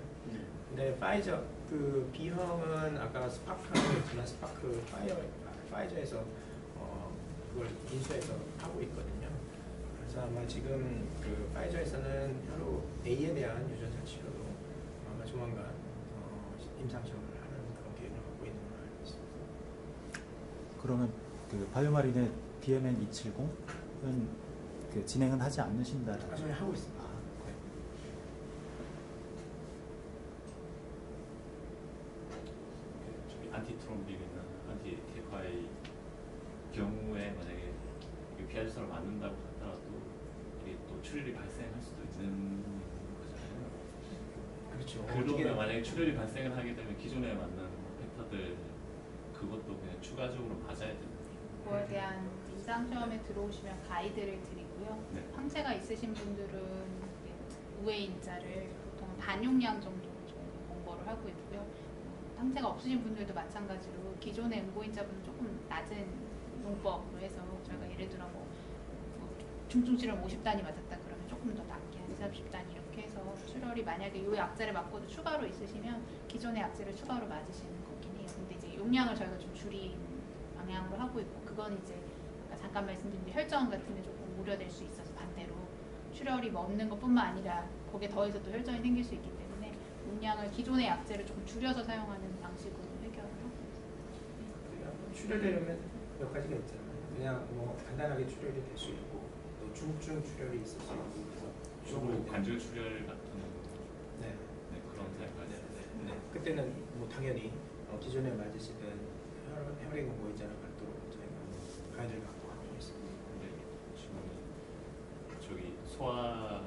근데 파이저 그 B형은 아까 스파크라고 했지만 스파크 파이저에서 그걸 인수해서 하고 있거든요. 그래서 아마 지금 그 파이저에서는 혈로 A에 대한 유전자 치료로 아마 조만간 임상 시험을 하는 그런 계획을 갖고 있는 걸로 알고 있습니다. 그러면 그 바이오마린의 BMN 270은 그 진행은 하지 않으신다. 저희 하고 있습니다. 안티트롬빈이나 안티-TFI 경우에 만약에 피하 주사를 맞는다고 하더라도 이게 또 출혈이 발생할 수도 있는 거잖아요. 그렇죠. 그러면 만약에 출혈이 발생을 하게 되면 기존에 맞는 팩터들 그것도 그냥 추가적으로 맞아야 됩니다. 그거에 대한 임상 시험에 들어오시면 가이드를 드리고요. 네. 항체가 있으신 분들은 우회인자를 보통 반용량 정도로 저희가 공부를 하고 있고요. 항체가 없으신 분들도 마찬가지로 기존의 응고인자분은 조금 낮은 용법으로 해서 저희가 예를 들어 뭐 중증 출혈 50단위 맞았다 그러면 조금 더 낮게 한 30단위 이렇게 해서 출혈이 만약에 이 약제를 맞고도 추가로 있으시면 기존의 약제를 추가로 맞으시는 거긴 해요. 근데 이제 용량을 저희가 좀 줄이는 방향으로 하고 있고, 그건 이제 잠깐 말씀드린 혈전 같은 데 조금 우려될 수 있어서 반대로 출혈이 없는 것뿐만 아니라 거기에 더해서 또 혈전이 생길 수 있기 때문에 용량을 기존의 약제를 조금 줄여서 사용하는 방식으로 해결을 하고 있습니다. 출혈되려면 몇 가지가 있잖아요. 그냥 뭐 간단하게 출혈이 될 수 있고 또 중증 출혈이 있을 수 있고 주로 관절 출혈 같은 네. 그런 생각까지. 네. 그때는 뭐 당연히 기존에 맞으시던 보이지 않을 각도로 저희가 가이드를 갖고 하고 있습니다. 근데 지금 저기 소아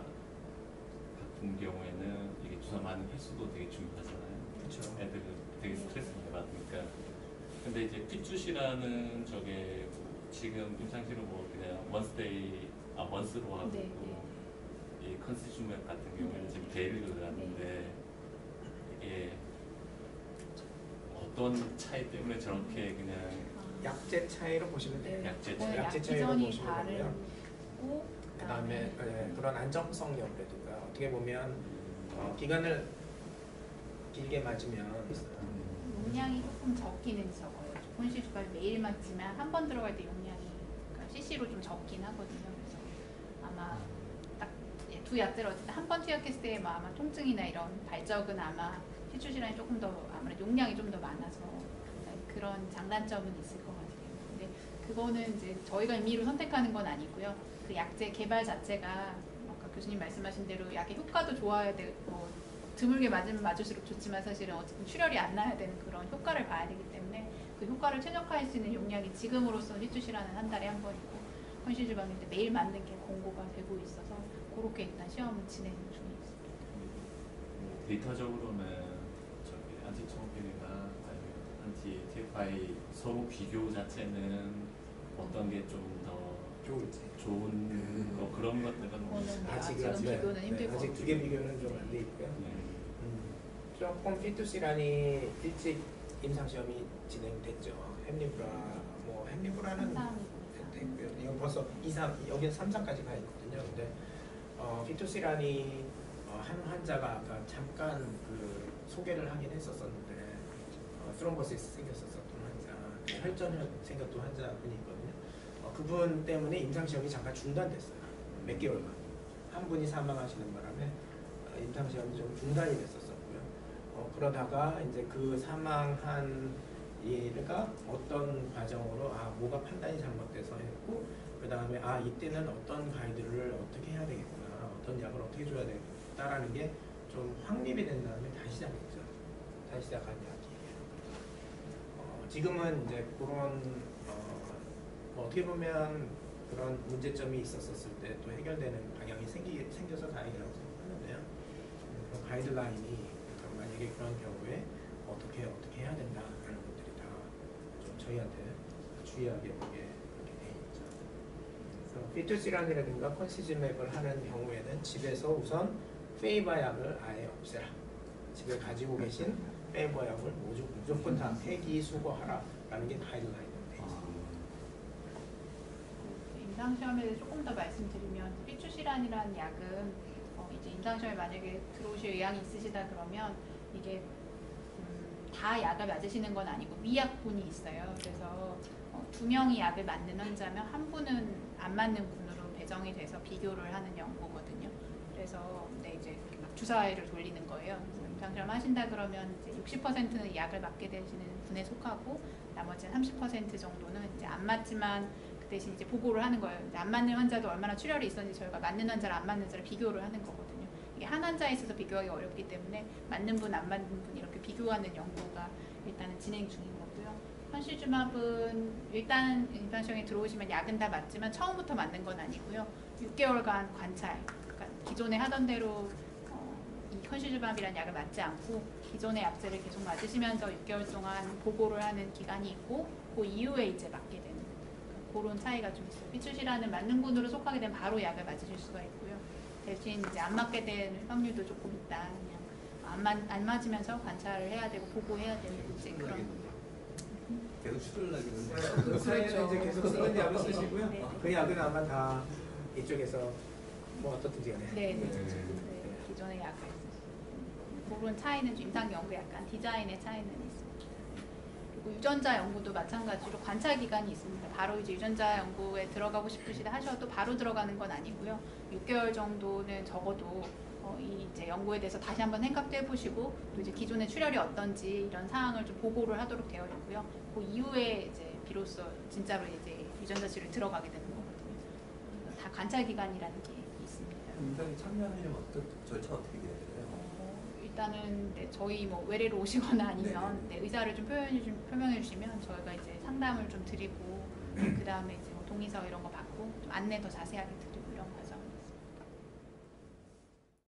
같은 경우에는 이게 주사 맞는 횟수도 되게 중요하잖아요. 그렇죠. 애들 되게 스트레스 많이 받으니까. 근데 이제 핏주시라는 저게 뭐 지금 임상시로 뭐 그냥 원스로 하고 네, 있고 이 컨시주맥 같은 경우에는 지금 데일을 하는데 이게 어떤 차이 때문에 저렇게 그냥 약제 차이로 보시면 돼요. 네. 약제 거의 차이. 약제 차이로 기전이 보시면 되고요. 다르고 그다음에 그런 안정성 염려든가 어떻게 보면 기간을 길게 맞으면 있어요. 용량이 조금 적기는 적어요. 콘시주가 매일 맞지만 한 번 들어갈 때 용량이 그러니까 CC로 좀 적긴 하거든요. 그래서 아마 딱 두 약제를 어쨌든 한 번 투약했을 때 뭐 아마 통증이나 이런 발적은 아마 핏줄질환이 조금 더 아무래도 용량이 좀 더 많아서 그런 장단점은 있을 것 같아요. 근데 그거는 이제 저희가 임의로 선택하는 건 아니고요. 그 약제 개발 자체가 아까 교수님 말씀하신 대로 약의 효과도 좋아야 되고 드물게 맞으면 맞을수록 좋지만 사실은 어쨌든 출혈이 안 나야 되는 그런 효과를 봐야 되기 때문에 그 효과를 최적화할 수 있는 용량이 지금으로서 핏줄질환은 한 달에 한 번이고 컨시주방인데 매일 맞는 게 권고가 되고 있어서 그렇게 일단 시험은 진행 중에 있습니다. 데이터적으로는 저기 안티초피나 안티 TFI 서로 비교 자체는 어떤 게 좀 더 좋은 거 그런 것들은 그거는 아직은 지금 비교는 힘들 것 아직 같아요. 두 개 비교는 좀 안 돼 있고요. 네. 조금 피투시란이 일찍 임상 시험이 진행됐죠. 햄리브라는 됐고요. 이건 벌써 2, 3 여기는 3, 4까지 가 있거든요. 근데 피투시란이 한 환자가 아까 잠깐 그 소개를 하긴 했었었는데 스트롬보시스 생겼었던 환자, 혈전 생겼던 환자분이 있거든요. 그분 때문에 임상 시험이 잠깐 중단됐어요. 몇 개월간. 한 분이 사망하시는 바람에 임상 시험이 좀 중단이 됐었었고요. 그러다가 이제 그 사망한 얘가 어떤 과정으로 뭐가 판단이 잘못돼서 했고 그 다음에 이때는 어떤 가이드를 어떻게 해야 되겠구나, 어떤 약을 어떻게 줘야 되겠다라는 게 좀 확립이 된 다음에 다시 시작했죠. 다시 시작한 약이에요. 지금은 이제 그런 어떻게 보면 그런 문제점이 있었을 때 또 해결되는 방향이 생겨서 다행이라고 생각하는데요. 그런 가이드라인이 만약에 그런 경우에 어떻게 해야 된다라는 것들이 다 좀 저희한테 주의하게 보게 이렇게 돼 있죠. 그래서 피투시란이라든가 컨시즈맥을 하는 경우에는 집에서 우선 페이바 약을 아예 없애라. 집에 가지고 계신 페이바 약을 무조건 다 폐기 수거하라라는 게 가이드라인으로 돼 있습니다. 임상시험에 대해서 조금 더 말씀드리면 핏주시란이라는 약은 이제 임상시험에 만약에 들어오실 의향이 있으시다 그러면 이게 다 약을 맞으시는 건 아니고 위약분이 있어요. 그래서 2명이 약을 맞는 환자면 한 분은 안 맞는 분으로 배정이 돼서 비교를 하는 연구거든요. 그래서 이제 막 주사위를 돌리는 거예요. 그래서 임상시험 하신다 그러면 이제 60%는 약을 맞게 되시는 분에 속하고 나머지 30% 정도는 이제 안 맞지만 대신 이제 보고를 하는 거예요. 안 맞는 환자도 얼마나 출혈이 있었는지 저희가 맞는 환자랑 안 맞는 환자를 비교를 하는 거거든요. 이게 한 환자에 있어서 비교하기 어렵기 때문에 맞는 분, 안 맞는 분 이렇게 비교하는 연구가 일단은 진행 중인 거고요. 컨시주맙은 일단 임상시험에 들어오시면 약은 다 맞지만 처음부터 맞는 건 아니고요. 6개월간 관찰, 그러니까 기존에 하던 대로 이 컨시주맙이라는 약을 맞지 않고 기존의 약제를 계속 맞으시면서 6개월 동안 보고를 하는 기간이 있고 그 이후에 이제 맞게 되는 그런 차이가 좀 있어요. 핏주시란은 맞는 분으로 속하게 되면 바로 약을 맞으실 수가 있고요. 대신 이제 안 맞게 되는 확률도 조금 있다. 그냥 안 맞으면서 관찰을 해야 되고 보고해야 되는 이제 그런. 계속 출혈 나기는 그 사이에는 이제 계속 쓰는 약을 쓰시고요. 네. 그 약은 아마 다 이쪽에서 뭐 어떻든지 간에. 네, 기존의 약을 쓰시고 그런 차이는 좀 임상 연구 약간 디자인의 차이는 있습니다. 그리고 유전자 연구도 마찬가지로 관찰 기간이 있습니다. 바로 이제 유전자 연구에 들어가고 싶으시다 하셔도 바로 들어가는 건 아니고요. 6개월 정도는 적어도 이 이제 연구에 대해서 다시 한번 생각도 해보시고 또 이제 기존의 출혈이 어떤지 이런 사항을 좀 보고를 하도록 되어 있고요. 그 이후에 이제 비로소 진짜로 이제 유전자 치료에 들어가게 되는 거거든요. 다 관찰 기간이라는 게 있습니다. 임상에 참여하려면 절차 어떻게 돼야 되나요? 일단은 네, 저희 뭐 외래로 오시거나 아니면 네, 의사를 좀 표명해 주시면 저희가 이제 상담을 좀 드리고 그 다음에 이제 뭐 동의서 이런 거 받고 좀 안내 더 자세하게 드리고